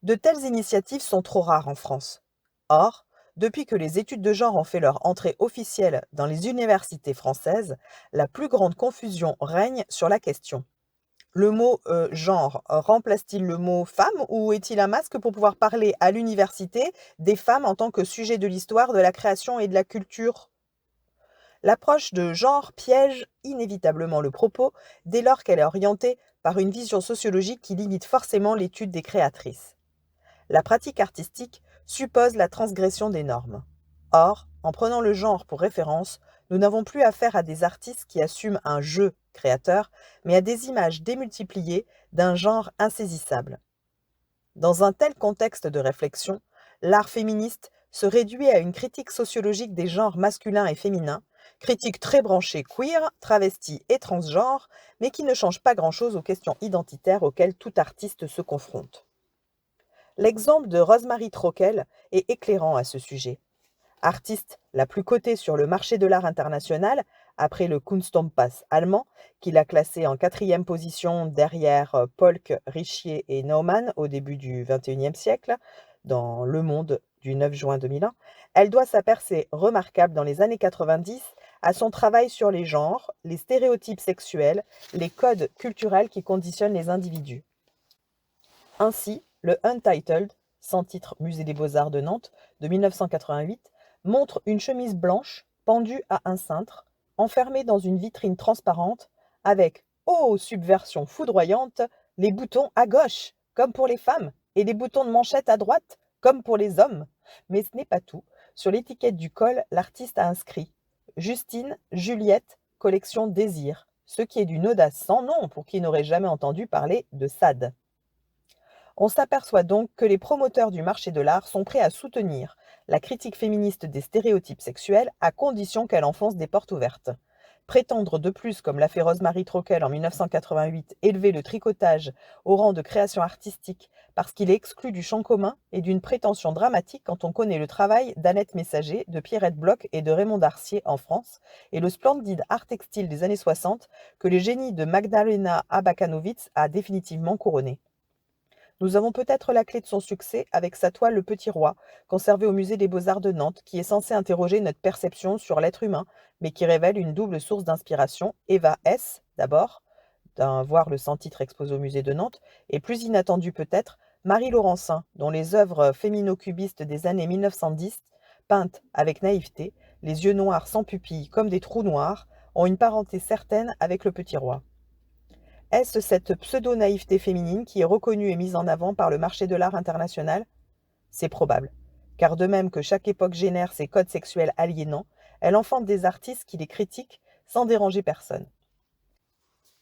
De telles initiatives sont trop rares en France. Or, depuis que les études de genre ont fait leur entrée officielle dans les universités françaises, la plus grande confusion règne sur la question. Le mot genre remplace-t-il le mot femme ou est-il un masque pour pouvoir parler à l'université des femmes en tant que sujet de l'histoire, de la création et de la culture? L'approche de genre piège inévitablement le propos dès lors qu'elle est orientée par une vision sociologique qui limite forcément l'étude des créatrices. La pratique artistique suppose la transgression des normes. Or, en prenant le genre pour référence, nous n'avons plus affaire à des artistes qui assument un jeu créateur, mais à des images démultipliées d'un genre insaisissable. Dans un tel contexte de réflexion, l'art féministe se réduit à une critique sociologique des genres masculins et féminins, critique très branchée queer, travesti et transgenre, mais qui ne change pas grand-chose aux questions identitaires auxquelles tout artiste se confronte. L'exemple de Rosemary Trockel est éclairant à ce sujet. Artiste la plus cotée sur le marché de l'art international, après le Kunstkompass allemand, qui l'a classée en 4e position derrière Polk, Richier et Naumann au début du XXIe siècle, dans Le Monde du 9 juin 2001, elle doit sa percée remarquable dans les années 90 à son travail sur les genres, les stéréotypes sexuels, les codes culturels qui conditionnent les individus. Ainsi, le Untitled, sans titre Musée des Beaux-Arts de Nantes, de 1988, montre une chemise blanche pendue à un cintre, enfermée dans une vitrine transparente, avec, ô subversion foudroyante, les boutons à gauche, comme pour les femmes, et les boutons de manchette à droite, comme pour les hommes. Mais ce n'est pas tout. Sur l'étiquette du col, l'artiste a inscrit Justine, Juliette, collection Désir, ce qui est d'une audace sans nom pour qui n'aurait jamais entendu parler de Sade. On s'aperçoit donc que les promoteurs du marché de l'art sont prêts à soutenir la critique féministe des stéréotypes sexuels à condition qu'elle enfonce des portes ouvertes. Prétendre de plus, comme l'a fait Rosemary Trockel en 1988, élever le tricotage au rang de création artistique parce qu'il est exclu du champ commun est d'une prétention dramatique quand on connaît le travail d'Annette Messager, de Pierrette Bloch et de Raymond Darcier en France et le splendide art textile des années 60 que le génie de Magdalena Abakanowicz a définitivement couronné. Nous avons peut-être la clé de son succès avec sa toile Le Petit Roi, conservée au musée des Beaux-Arts de Nantes, qui est censée interroger notre perception sur l'être humain, mais qui révèle une double source d'inspiration. Eva S., d'abord, d'un voir le sans-titre exposé au musée de Nantes, et plus inattendu peut-être, Marie Laurencin, dont les œuvres fémino-cubistes des années 1910, peintes avec naïveté, les yeux noirs sans pupille comme des trous noirs, ont une parenté certaine avec Le Petit Roi. Est-ce cette pseudo-naïveté féminine qui est reconnue et mise en avant par le marché de l'art international? C'est probable, car de même que chaque époque génère ses codes sexuels aliénants, elle enfante des artistes qui les critiquent sans déranger personne.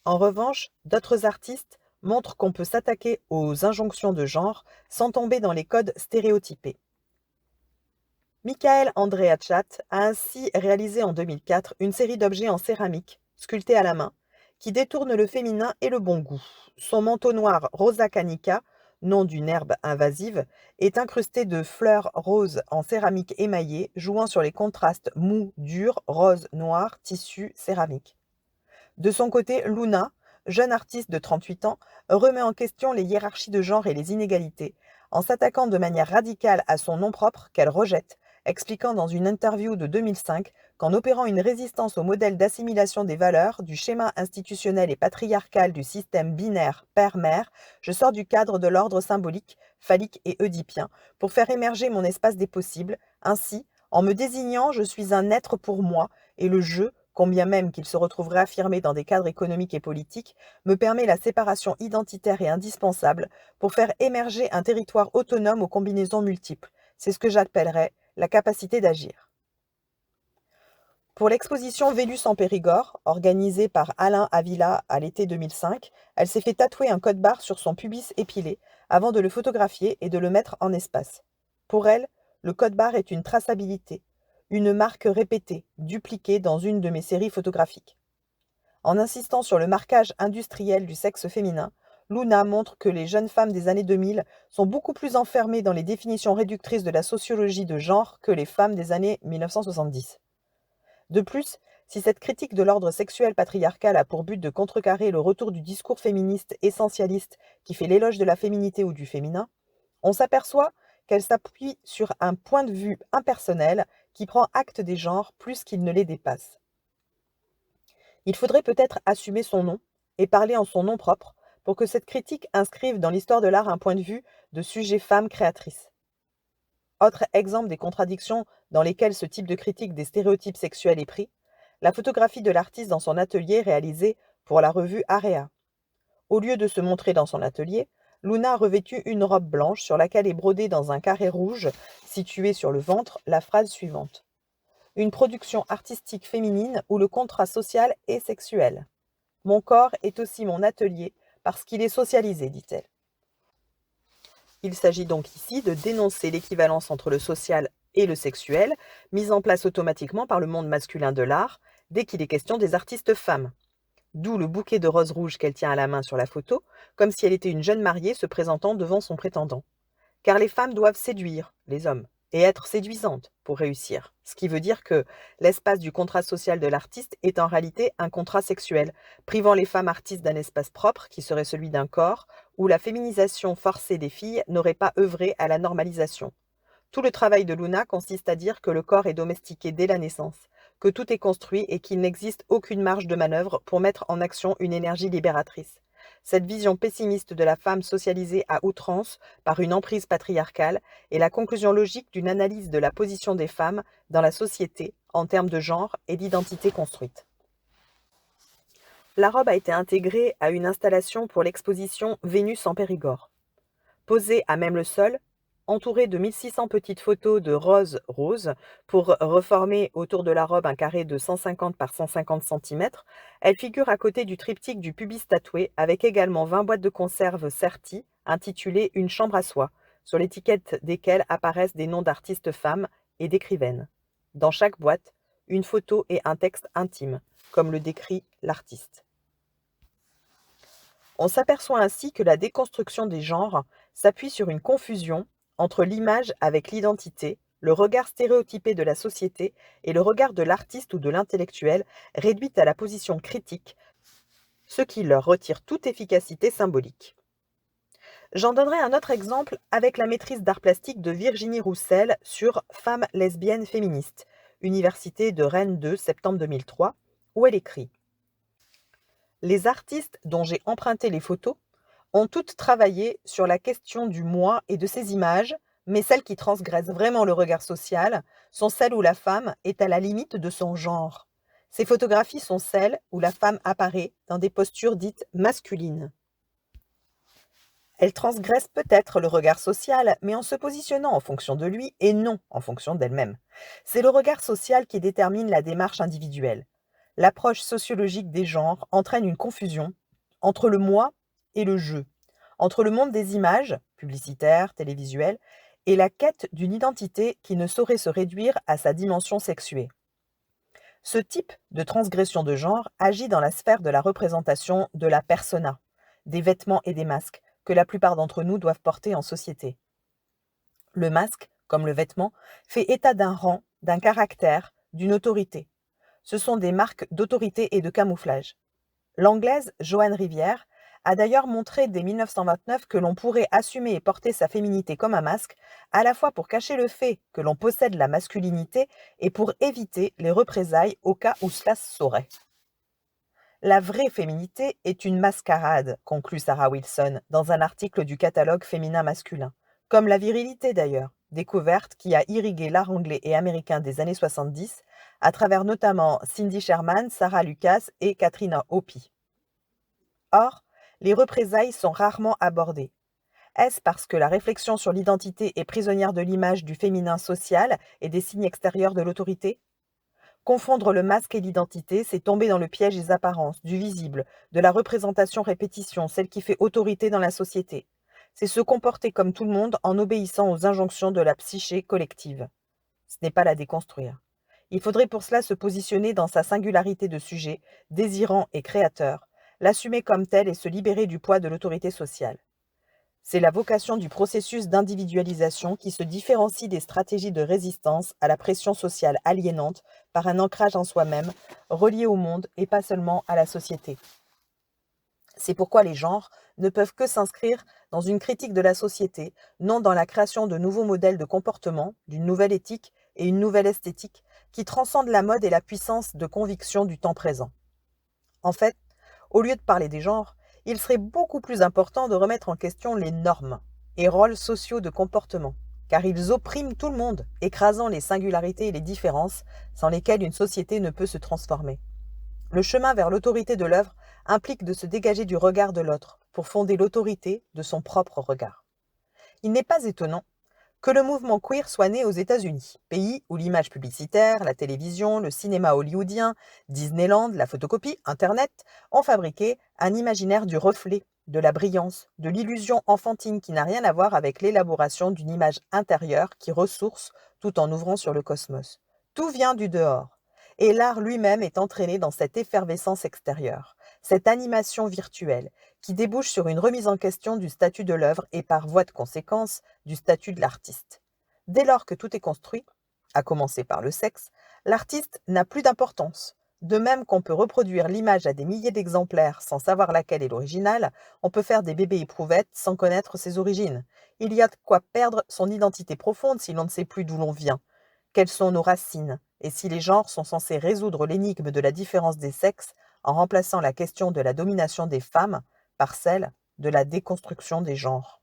En revanche, d'autres artistes montrent qu'on peut s'attaquer aux injonctions de genre sans tomber dans les codes stéréotypés. Michael Andreachat a ainsi réalisé en 2004 une série d'objets en céramique, sculptés à la main, qui détournent le féminin et le bon goût. Son manteau noir Rosa Canica, nom d'une herbe invasive, est incrusté de fleurs roses en céramique émaillée, jouant sur les contrastes mou, dur, rose, noir, tissu, céramique. De son côté, Luna, jeune artiste de 38 ans, remet en question les hiérarchies de genre et les inégalités, en s'attaquant de manière radicale à son nom propre qu'elle rejette, expliquant dans une interview de 2005 qu'en opérant une résistance au modèle d'assimilation des valeurs, du schéma institutionnel et patriarcal du système binaire père-mère, je sors du cadre de l'ordre symbolique, phallique et oedipien, pour faire émerger mon espace des possibles. Ainsi, en me désignant, je suis un être pour moi, et le je, combien même qu'il se retrouve réaffirmé dans des cadres économiques et politiques, me permet la séparation identitaire et indispensable pour faire émerger un territoire autonome aux combinaisons multiples. C'est ce que j'appellerais la capacité d'agir. Pour l'exposition Vélus en Périgord, organisée par Alain Avila à l'été 2005, elle s'est fait tatouer un code-barre sur son pubis épilé avant de le photographier et de le mettre en espace. Pour elle, le code-barre est une traçabilité, une marque répétée, dupliquée dans une de mes séries photographiques. En insistant sur le marquage industriel du sexe féminin, Luna montre que les jeunes femmes des années 2000 sont beaucoup plus enfermées dans les définitions réductrices de la sociologie de genre que les femmes des années 1970. De plus, si cette critique de l'ordre sexuel patriarcal a pour but de contrecarrer le retour du discours féministe essentialiste qui fait l'éloge de la féminité ou du féminin, on s'aperçoit qu'elle s'appuie sur un point de vue impersonnel qui prend acte des genres plus qu'il ne les dépasse. Il faudrait peut-être assumer son nom et parler en son nom propre pour que cette critique inscrive dans l'histoire de l'art un point de vue de sujet femme créatrice. Autre exemple des contradictions dans lesquelles ce type de critique des stéréotypes sexuels est pris, la photographie de l'artiste dans son atelier réalisée pour la revue Area. Au lieu de se montrer dans son atelier, Luna a revêtu une robe blanche sur laquelle est brodée dans un carré rouge situé sur le ventre la phrase suivante. Une production artistique féminine où le contrat social est sexuel. Mon corps est aussi mon atelier parce qu'il est socialisé, dit-elle. Il s'agit donc ici de dénoncer l'équivalence entre le social et le sexuel, mise en place automatiquement par le monde masculin de l'art, dès qu'il est question des artistes femmes. D'où le bouquet de roses rouges qu'elle tient à la main sur la photo, comme si elle était une jeune mariée se présentant devant son prétendant. Car les femmes doivent séduire les hommes, et être séduisantes pour réussir. Ce qui veut dire que l'espace du contrat social de l'artiste est en réalité un contrat sexuel, privant les femmes artistes d'un espace propre, qui serait celui d'un corps, où la féminisation forcée des filles n'aurait pas œuvré à la normalisation. Tout le travail de Luna consiste à dire que le corps est domestiqué dès la naissance, que tout est construit et qu'il n'existe aucune marge de manœuvre pour mettre en action une énergie libératrice. Cette vision pessimiste de la femme socialisée à outrance par une emprise patriarcale est la conclusion logique d'une analyse de la position des femmes dans la société en termes de genre et d'identité construite. La robe a été intégrée à une installation pour l'exposition Vénus en Périgord. Posée à même le sol, entourée de 1600 petites photos de rose pour reformer autour de la robe un carré de 150 par 150 cm, elle figure à côté du triptyque du pubis tatoué avec également 20 boîtes de conserve Certi intitulées Une chambre à soie, sur l'étiquette desquelles apparaissent des noms d'artistes femmes et d'écrivaines. Dans chaque boîte, une photo et un texte intime, comme le décrit l'artiste. On s'aperçoit ainsi que la déconstruction des genres s'appuie sur une confusion entre l'image avec l'identité, le regard stéréotypé de la société et le regard de l'artiste ou de l'intellectuel réduit à la position critique, ce qui leur retire toute efficacité symbolique. J'en donnerai un autre exemple avec la maîtrise d'art plastique de Virginie Roussel sur Femmes lesbiennes féministes, Université de Rennes 2, septembre 2003, où elle écrit: les artistes dont j'ai emprunté les photos ont toutes travaillé sur la question du moi et de ses images, mais celles qui transgressent vraiment le regard social sont celles où la femme est à la limite de son genre. Ces photographies sont celles où la femme apparaît dans des postures dites masculines. Elle transgresse peut-être le regard social, mais en se positionnant en fonction de lui et non en fonction d'elle-même. C'est le regard social qui détermine la démarche individuelle. L'approche sociologique des genres entraîne une confusion entre le moi et le je, entre le monde des images, publicitaires, télévisuelles, et la quête d'une identité qui ne saurait se réduire à sa dimension sexuée. Ce type de transgression de genre agit dans la sphère de la représentation de la persona, des vêtements et des masques que la plupart d'entre nous doivent porter en société. Le masque, comme le vêtement, fait état d'un rang, d'un caractère, d'une autorité. Ce sont des marques d'autorité et de camouflage. L'anglaise Joan Rivière a d'ailleurs montré dès 1929 que l'on pourrait assumer et porter sa féminité comme un masque, à la fois pour cacher le fait que l'on possède la masculinité et pour éviter les représailles au cas où cela se saurait. La vraie féminité est une mascarade, conclut Sarah Wilson dans un article du catalogue féminin masculin, comme la virilité d'ailleurs, découverte qui a irrigué l'art anglais et américain des années 70, à travers notamment Cindy Sherman, Sarah Lucas et Katrina Hopi. Or, les représailles sont rarement abordées. Est-ce parce que la réflexion sur l'identité est prisonnière de l'image du féminin social et des signes extérieurs de l'autorité ? Confondre le masque et l'identité, c'est tomber dans le piège des apparences, du visible, de la représentation-répétition, celle qui fait autorité dans la société. C'est se comporter comme tout le monde en obéissant aux injonctions de la psyché collective. Ce n'est pas la déconstruire. Il faudrait pour cela se positionner dans sa singularité de sujet, désirant et créateur, l'assumer comme tel et se libérer du poids de l'autorité sociale. C'est la vocation du processus d'individualisation qui se différencie des stratégies de résistance à la pression sociale aliénante par un ancrage en soi-même, relié au monde et pas seulement à la société. C'est pourquoi les genres ne peuvent que s'inscrire dans une critique de la société, non dans la création de nouveaux modèles de comportement, d'une nouvelle éthique et une nouvelle esthétique qui transcendent la mode et la puissance de conviction du temps présent. En fait, au lieu de parler des genres, il serait beaucoup plus important de remettre en question les normes et rôles sociaux de comportement, car ils oppriment tout le monde, écrasant les singularités et les différences sans lesquelles une société ne peut se transformer. Le chemin vers l'autorité de l'œuvre implique de se dégager du regard de l'autre pour fonder l'autorité de son propre regard. Il n'est pas étonnant que le mouvement queer soit né aux États-Unis, pays où l'image publicitaire, la télévision, le cinéma hollywoodien, Disneyland, la photocopie, Internet ont fabriqué un imaginaire du reflet, de la brillance, de l'illusion enfantine qui n'a rien à voir avec l'élaboration d'une image intérieure qui ressource tout en ouvrant sur le cosmos. Tout vient du dehors, et l'art lui-même est entraîné dans cette effervescence extérieure, cette animation virtuelle, qui débouche sur une remise en question du statut de l'œuvre et par voie de conséquence du statut de l'artiste. Dès lors que tout est construit, à commencer par le sexe, l'artiste n'a plus d'importance. De même qu'on peut reproduire l'image à des milliers d'exemplaires sans savoir laquelle est l'original, on peut faire des bébés éprouvettes sans connaître ses origines. Il y a de quoi perdre son identité profonde si l'on ne sait plus d'où l'on vient, quelles sont nos racines, et si les genres sont censés résoudre l'énigme de la différence des sexes en remplaçant la question de la domination des femmes par celle de la déconstruction des genres.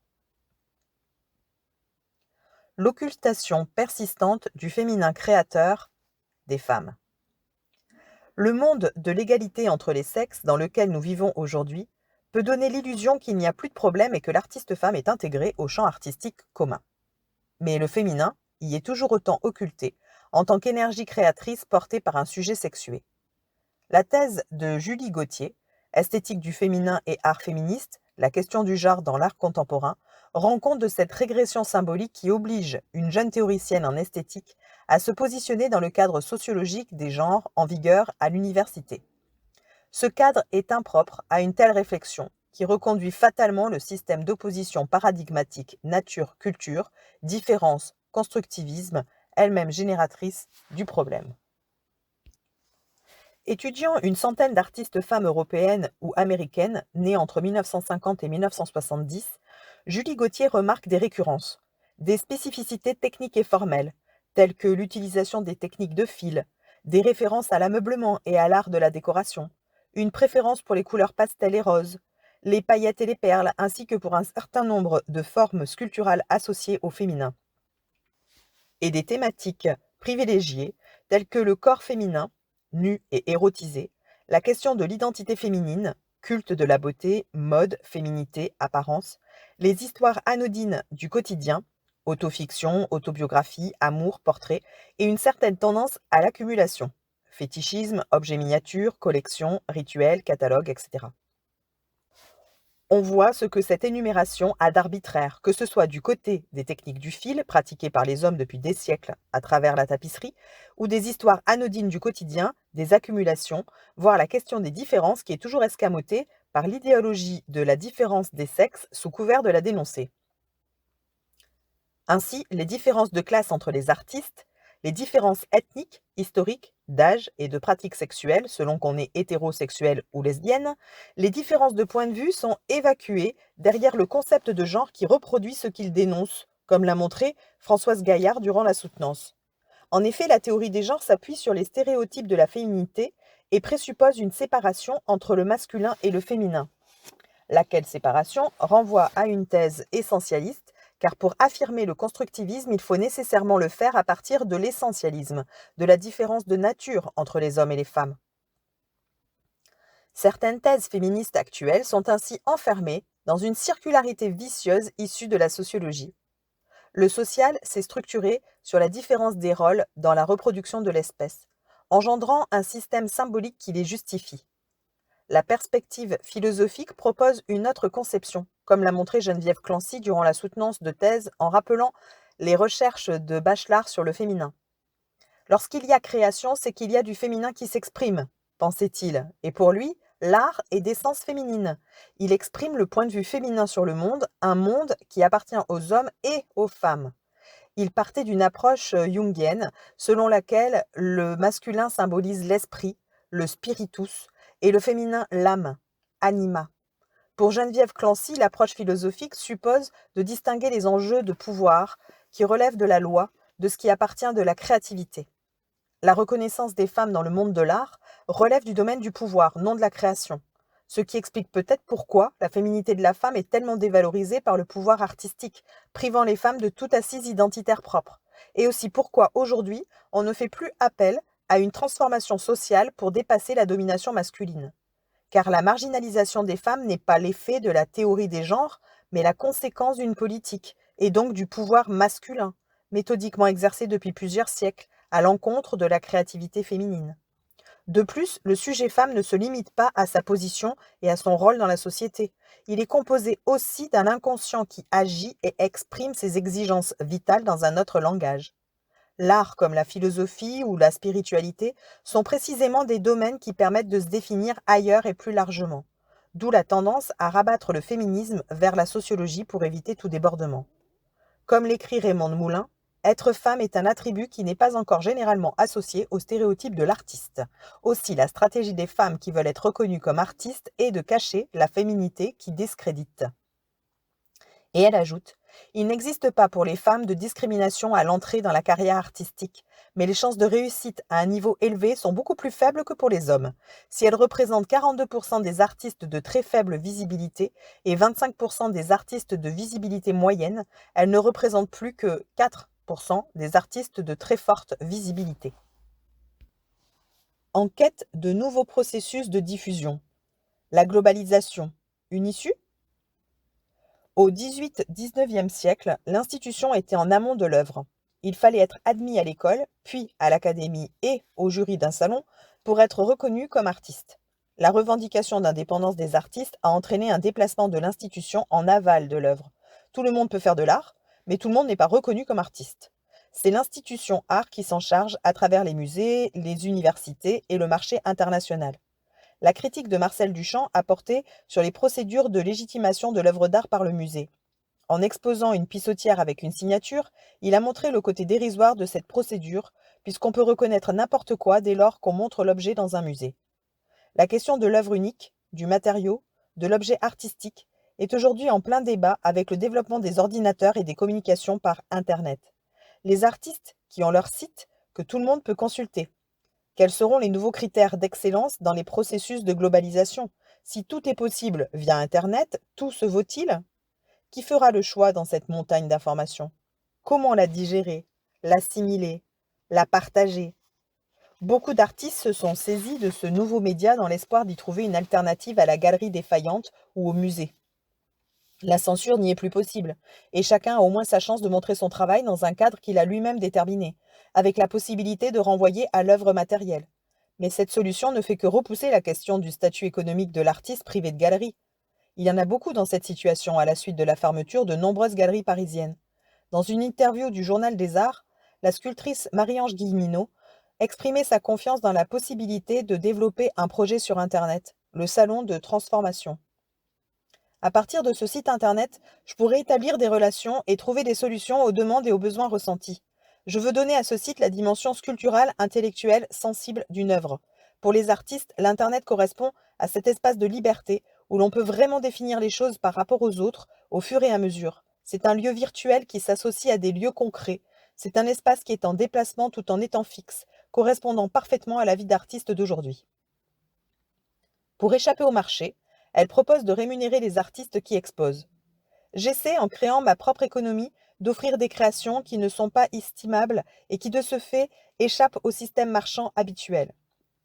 L'occultation persistante du féminin créateur des femmes. Le monde de l'égalité entre les sexes dans lequel nous vivons aujourd'hui peut donner l'illusion qu'il n'y a plus de problème et que l'artiste femme est intégrée au champ artistique commun. Mais le féminin y est toujours autant occulté en tant qu'énergie créatrice portée par un sujet sexué. La thèse de Julie Gauthier, Esthétique du féminin et art féministe, la question du genre dans l'art contemporain, rend compte de cette régression symbolique qui oblige une jeune théoricienne en esthétique à se positionner dans le cadre sociologique des genres en vigueur à l'université. Ce cadre est impropre à une telle réflexion qui reconduit fatalement le système d'opposition paradigmatique nature-culture, différence, constructivisme, elle-même génératrice du problème. Étudiant une centaine d'artistes femmes européennes ou américaines nées entre 1950 et 1970, Julie Gauthier remarque des récurrences, des spécificités techniques et formelles, telles que l'utilisation des techniques de fil, des références à l'ameublement et à l'art de la décoration, une préférence pour les couleurs pastel et roses, les paillettes et les perles, ainsi que pour un certain nombre de formes sculpturales associées au féminin, et des thématiques privilégiées, telles que le corps féminin, nu et érotisé, la question de l'identité féminine, culte de la beauté, mode, féminité, apparence, les histoires anodines du quotidien, autofiction, autobiographie, amour, portrait, et une certaine tendance à l'accumulation, fétichisme, objets miniatures, collections, rituels, catalogues, etc. On voit ce que cette énumération a d'arbitraire, que ce soit du côté des techniques du fil, pratiquées par les hommes depuis des siècles à travers la tapisserie, ou des histoires anodines du quotidien, des accumulations, voire la question des différences qui est toujours escamotée par l'idéologie de la différence des sexes sous couvert de la dénoncer. Ainsi, les différences de classe entre les artistes, les différences ethniques, historiques, d'âge et de pratiques sexuelles selon qu'on est hétérosexuel ou lesbienne, les différences de point de vue sont évacuées derrière le concept de genre qui reproduit ce qu'il dénonce, comme l'a montré Françoise Gaillard durant la soutenance. En effet, la théorie des genres s'appuie sur les stéréotypes de la féminité et présuppose une séparation entre le masculin et le féminin, laquelle séparation renvoie à une thèse essentialiste, car pour affirmer le constructivisme, il faut nécessairement le faire à partir de l'essentialisme, de la différence de nature entre les hommes et les femmes. Certaines thèses féministes actuelles sont ainsi enfermées dans une circularité vicieuse issue de la sociologie. Le social s'est structuré sur la différence des rôles dans la reproduction de l'espèce, engendrant un système symbolique qui les justifie. La perspective philosophique propose une autre conception, comme l'a montré Geneviève Clancy durant la soutenance de thèse en rappelant les recherches de Bachelard sur le féminin. Lorsqu'il y a création, c'est qu'il y a du féminin qui s'exprime, pensait-il, et pour lui, l'art est d'essence féminine. Il exprime le point de vue féminin sur le monde, un monde qui appartient aux hommes et aux femmes. Il partait d'une approche jungienne, selon laquelle le masculin symbolise l'esprit, le spiritus, et le féminin l'âme, anima. Pour Geneviève Clancy, l'approche philosophique suppose de distinguer les enjeux de pouvoir qui relèvent de la loi, de ce qui appartient de la créativité. La reconnaissance des femmes dans le monde de l'art relève du domaine du pouvoir, non de la création, ce qui explique peut-être pourquoi la féminité de la femme est tellement dévalorisée par le pouvoir artistique, privant les femmes de toute assise identitaire propre, et aussi pourquoi aujourd'hui on ne fait plus appel à une transformation sociale pour dépasser la domination masculine. Car la marginalisation des femmes n'est pas l'effet de la théorie des genres, mais la conséquence d'une politique, et donc du pouvoir masculin, méthodiquement exercé depuis plusieurs siècles, à l'encontre de la créativité féminine. De plus, le sujet femme ne se limite pas à sa position et à son rôle dans la société. Il est composé aussi d'un inconscient qui agit et exprime ses exigences vitales dans un autre langage. L'art comme la philosophie ou la spiritualité sont précisément des domaines qui permettent de se définir ailleurs et plus largement, d'où la tendance à rabattre le féminisme vers la sociologie pour éviter tout débordement. Comme l'écrit Raymond Moulin, être femme est un attribut qui n'est pas encore généralement associé au stéréotype de l'artiste. Aussi, la stratégie des femmes qui veulent être reconnues comme artistes est de cacher la féminité qui discrédite. Et elle ajoute Il n'existe pas pour les femmes de discrimination à l'entrée dans la carrière artistique, mais les chances de réussite à un niveau élevé sont beaucoup plus faibles que pour les hommes. Si elles représentent 42% des artistes de très faible visibilité et 25% des artistes de visibilité moyenne, elles ne représentent plus que 4% des artistes de très forte visibilité. En quête de nouveaux processus de diffusion. La globalisation, une issue? Au XVIIIe-XIXe siècle, l'institution était en amont de l'œuvre. Il fallait être admis à l'école, puis à l'académie et au jury d'un salon pour être reconnu comme artiste. La revendication d'indépendance des artistes a entraîné un déplacement de l'institution en aval de l'œuvre. Tout le monde peut faire de l'art, mais tout le monde n'est pas reconnu comme artiste. C'est l'institution art qui s'en charge à travers les musées, les universités et le marché international. La critique de Marcel Duchamp a porté sur les procédures de légitimation de l'œuvre d'art par le musée. En exposant une pissotière avec une signature, il a montré le côté dérisoire de cette procédure, puisqu'on peut reconnaître n'importe quoi dès lors qu'on montre l'objet dans un musée. La question de l'œuvre unique, du matériau, de l'objet artistique est aujourd'hui en plein débat avec le développement des ordinateurs et des communications par Internet. Les artistes qui ont leur site que tout le monde peut consulter. Quels seront les nouveaux critères d'excellence dans les processus de globalisation? Si tout est possible via Internet, tout se vaut-il? Qui fera le choix dans cette montagne d'informations? Comment la digérer, l'assimiler, la partager? Beaucoup d'artistes se sont saisis de ce nouveau média dans l'espoir d'y trouver une alternative à la galerie défaillante ou au musée. La censure n'y est plus possible, et chacun a au moins sa chance de montrer son travail dans un cadre qu'il a lui-même déterminé, avec la possibilité de renvoyer à l'œuvre matérielle. Mais cette solution ne fait que repousser la question du statut économique de l'artiste privé de galerie. Il y en a beaucoup dans cette situation à la suite de la fermeture de nombreuses galeries parisiennes. Dans une interview du Journal des Arts, la sculptrice Marie-Ange Guilleminault exprimait sa confiance dans la possibilité de développer un projet sur Internet, le Salon de Transformation. À partir de ce site internet, je pourrais établir des relations et trouver des solutions aux demandes et aux besoins ressentis. Je veux donner à ce site la dimension sculpturale, intellectuelle, sensible d'une œuvre. Pour les artistes, l'Internet correspond à cet espace de liberté où l'on peut vraiment définir les choses par rapport aux autres au fur et à mesure. C'est un lieu virtuel qui s'associe à des lieux concrets. C'est un espace qui est en déplacement tout en étant fixe, correspondant parfaitement à la vie d'artiste d'aujourd'hui. Pour échapper au marché, elle propose de rémunérer les artistes qui exposent. J'essaie, en créant ma propre économie, d'offrir des créations qui ne sont pas estimables et qui, de ce fait, échappent au système marchand habituel.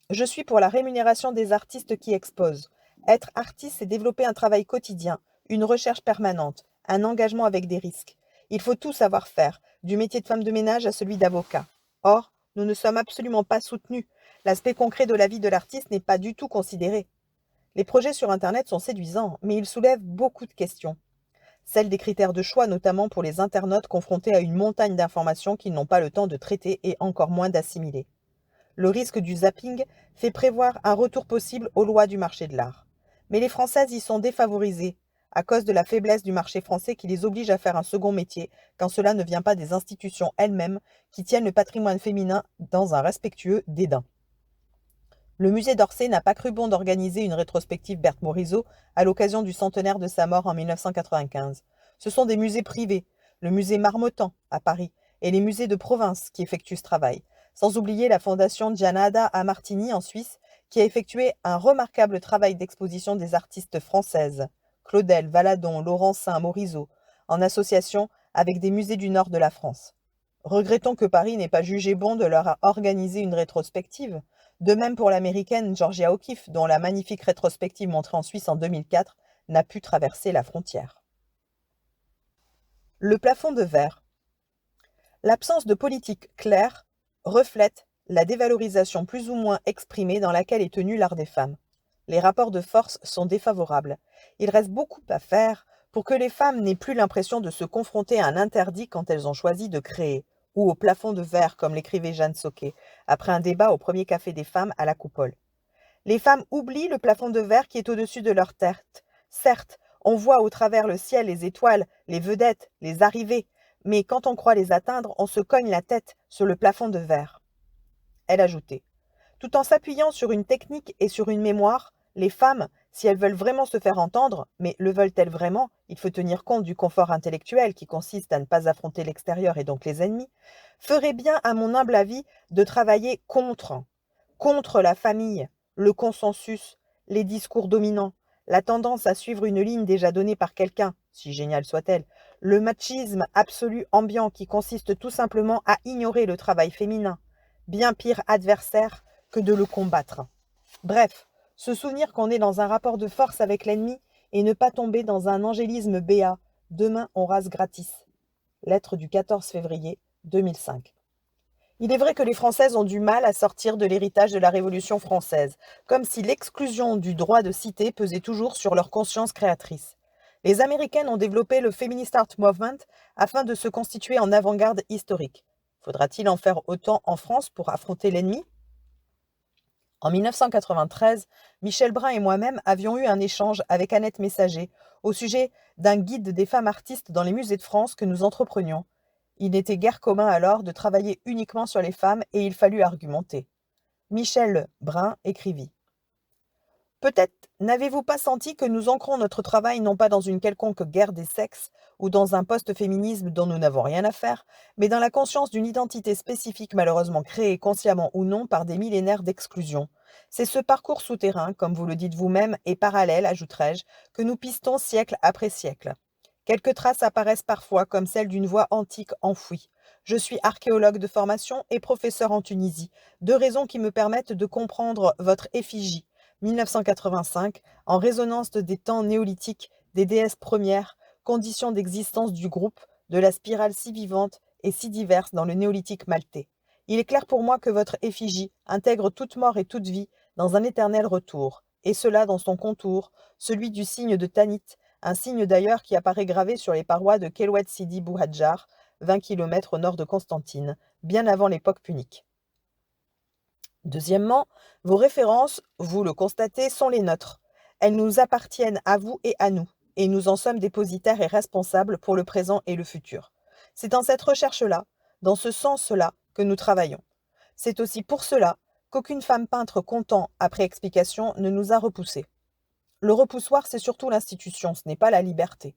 Je suis pour la rémunération des artistes qui exposent. Être artiste, c'est développer un travail quotidien, une recherche permanente, un engagement avec des risques. Il faut tout savoir faire, du métier de femme de ménage à celui d'avocat. Or, nous ne sommes absolument pas soutenus. L'aspect concret de la vie de l'artiste n'est pas du tout considéré. Les projets sur Internet sont séduisants, mais ils soulèvent beaucoup de questions. Celles des critères de choix, notamment pour les internautes confrontés à une montagne d'informations qu'ils n'ont pas le temps de traiter et encore moins d'assimiler. Le risque du zapping fait prévoir un retour possible aux lois du marché de l'art. Mais les Françaises y sont défavorisées, à cause de la faiblesse du marché français qui les oblige à faire un second métier, quand cela ne vient pas des institutions elles-mêmes qui tiennent le patrimoine féminin dans un respectueux dédain. Le musée d'Orsay n'a pas cru bon d'organiser une rétrospective Berthe Morisot à l'occasion du centenaire de sa mort en 1995. Ce sont des musées privés, le musée Marmottan à Paris et les musées de province qui effectuent ce travail, sans oublier la fondation Gianada à Martigny en Suisse qui a effectué un remarquable travail d'exposition des artistes françaises, Claudel, Valadon, Laurencin, Morisot, en association avec des musées du nord de la France. Regrettons que Paris n'ait pas jugé bon de leur organiser une rétrospective. De même pour l'américaine Georgia O'Keeffe, dont la magnifique rétrospective montrée en Suisse en 2004 n'a pu traverser la frontière. Le plafond de verre. L'absence de politique claire reflète la dévalorisation plus ou moins exprimée dans laquelle est tenu l'art des femmes. Les rapports de force sont défavorables. Il reste beaucoup à faire pour que les femmes n'aient plus l'impression de se confronter à un interdit quand elles ont choisi de créer, ou au plafond de verre, comme l'écrivait Jeanne Soquet, après un débat au premier café des femmes à la Coupole. Les femmes oublient le plafond de verre qui est au-dessus de leur tête. Certes, on voit au travers le ciel les étoiles, les vedettes, les arrivées, mais quand on croit les atteindre, on se cogne la tête sur le plafond de verre. Elle ajoutait, tout en s'appuyant sur une technique et sur une mémoire, les femmes, si elles veulent vraiment se faire entendre, mais le veulent-elles vraiment, il faut tenir compte du confort intellectuel qui consiste à ne pas affronter l'extérieur et donc les ennemis, ferait bien, à mon humble avis, de travailler contre la famille, le consensus, les discours dominants, la tendance à suivre une ligne déjà donnée par quelqu'un, si géniale soit-elle, le machisme absolu ambiant qui consiste tout simplement à ignorer le travail féminin, bien pire adversaire que de le combattre. Bref, se souvenir qu'on est dans un rapport de force avec l'ennemi et ne pas tomber dans un angélisme béat. Demain, on rase gratis. Lettre du 14 février 2005. Il est vrai que les Françaises ont du mal à sortir de l'héritage de la Révolution française, comme si l'exclusion du droit de cité pesait toujours sur leur conscience créatrice. Les Américaines ont développé le Feminist Art Movement afin de se constituer en avant-garde historique. Faudra-t-il en faire autant en France pour affronter l'ennemi ? En 1993, Michel Brun et moi-même avions eu un échange avec Annette Messager au sujet d'un guide des femmes artistes dans les musées de France que nous entreprenions. Il n'était guère commun alors de travailler uniquement sur les femmes et il fallut argumenter. Michel Brun écrivit. Peut-être n'avez-vous pas senti que nous ancrons notre travail non pas dans une quelconque guerre des sexes ou dans un post-féminisme dont nous n'avons rien à faire, mais dans la conscience d'une identité spécifique malheureusement créée consciemment ou non par des millénaires d'exclusion. C'est ce parcours souterrain, comme vous le dites vous-même, et parallèle, ajouterai-je, que nous pistons siècle après siècle. Quelques traces apparaissent parfois comme celles d'une voie antique enfouie. Je suis archéologue de formation et professeur en Tunisie, deux raisons qui me permettent de comprendre votre effigie, 1985, en résonance des temps néolithiques, des déesses premières, conditions d'existence du groupe, de la spirale si vivante et si diverse dans le néolithique maltais. Il est clair pour moi que votre effigie intègre toute mort et toute vie dans un éternel retour, et cela dans son contour, celui du signe de Tanit, un signe d'ailleurs qui apparaît gravé sur les parois de Kelwet Sidi Bou Hadjar, 20 km au nord de Constantine, bien avant l'époque punique. Deuxièmement, vos références, vous le constatez, sont les nôtres. Elles nous appartiennent à vous et à nous, et nous en sommes dépositaires et responsables pour le présent et le futur. C'est dans cette recherche-là, dans ce sens-là, que nous travaillons. C'est aussi pour cela qu'aucune femme peintre comptant après explication ne nous a repoussés. Le repoussoir, c'est surtout l'institution, ce n'est pas la liberté.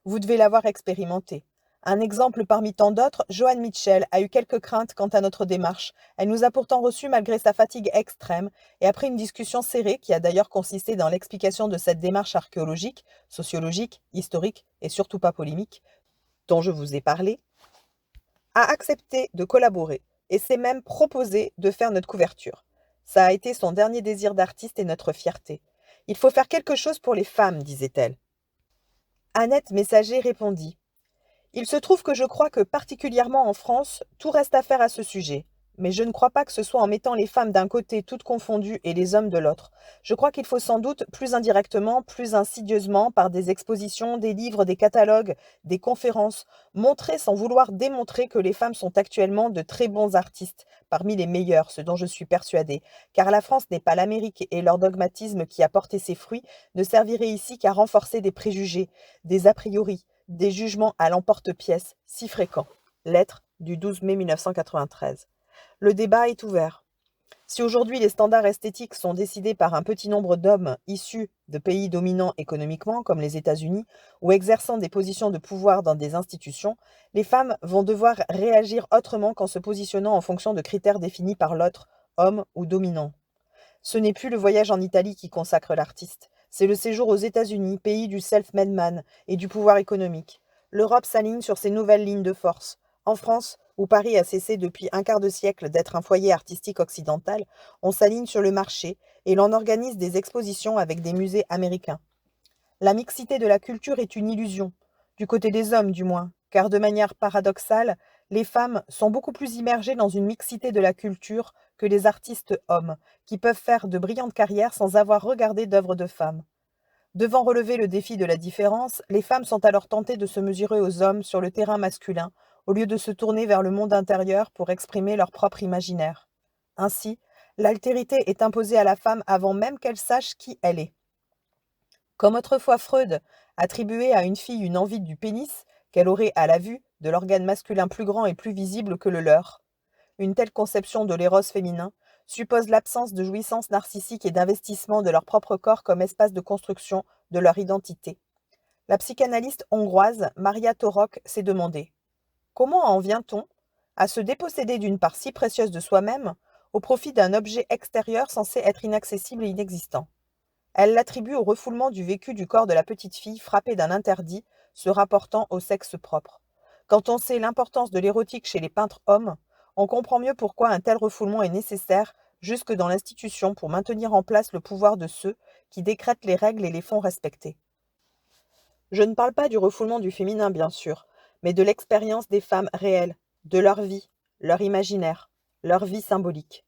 Vous devez l'avoir expérimenté. Un exemple parmi tant d'autres, Joanne Mitchell a eu quelques craintes quant à notre démarche. Elle nous a pourtant reçus malgré sa fatigue extrême, et après une discussion serrée qui a d'ailleurs consisté dans l'explication de cette démarche archéologique, sociologique, historique et surtout pas polémique, dont je vous ai parlé, a accepté de collaborer et s'est même proposé de faire notre couverture. Ça a été son dernier désir d'artiste et notre fierté. Il faut faire quelque chose pour les femmes, disait-elle. Annette Messager répondit. Il se trouve que je crois que, particulièrement en France, tout reste à faire à ce sujet. Mais je ne crois pas que ce soit en mettant les femmes d'un côté toutes confondues et les hommes de l'autre. Je crois qu'il faut sans doute, plus indirectement, plus insidieusement, par des expositions, des livres, des catalogues, des conférences, montrer sans vouloir démontrer que les femmes sont actuellement de très bons artistes, parmi les meilleurs, ce dont je suis persuadée, car la France n'est pas l'Amérique et leur dogmatisme qui a porté ses fruits ne servirait ici qu'à renforcer des préjugés, des a priori, des jugements à l'emporte-pièce si fréquents. Lettre du 12 mai 1993. Le débat est ouvert. Si aujourd'hui les standards esthétiques sont décidés par un petit nombre d'hommes issus de pays dominants économiquement, comme les États-Unis, ou exerçant des positions de pouvoir dans des institutions, les femmes vont devoir réagir autrement qu'en se positionnant en fonction de critères définis par l'autre, homme ou dominant. Ce n'est plus le voyage en Italie qui consacre l'artiste. C'est le séjour aux États-Unis, pays du self-made man et du pouvoir économique. L'Europe s'aligne sur ses nouvelles lignes de force. En France, où Paris a cessé depuis un quart de siècle d'être un foyer artistique occidental, on s'aligne sur le marché et l'on organise des expositions avec des musées américains. La mixité de la culture est une illusion, du côté des hommes du moins, car de manière paradoxale, les femmes sont beaucoup plus immergées dans une mixité de la culture que les artistes hommes, qui peuvent faire de brillantes carrières sans avoir regardé d'œuvres de femmes. Devant relever le défi de la différence, les femmes sont alors tentées de se mesurer aux hommes sur le terrain masculin, au lieu de se tourner vers le monde intérieur pour exprimer leur propre imaginaire. Ainsi, l'altérité est imposée à la femme avant même qu'elle sache qui elle est. Comme autrefois Freud attribuait à une fille une envie du pénis, qu'elle aurait à la vue de l'organe masculin plus grand et plus visible que le leur. Une telle conception de l'éros féminin suppose l'absence de jouissance narcissique et d'investissement de leur propre corps comme espace de construction de leur identité. La psychanalyste hongroise Maria Torok s'est demandé: comment en vient-on à se déposséder d'une part si précieuse de soi-même au profit d'un objet extérieur censé être inaccessible et inexistant? Elle l'attribue au refoulement du vécu du corps de la petite fille frappée d'un interdit se rapportant au sexe propre. Quand on sait l'importance de l'érotique chez les peintres hommes, on comprend mieux pourquoi un tel refoulement est nécessaire jusque dans l'institution pour maintenir en place le pouvoir de ceux qui décrètent les règles et les font respecter. Je ne parle pas du refoulement du féminin, bien sûr, mais de l'expérience des femmes réelles, de leur vie, leur imaginaire, leur vie symbolique.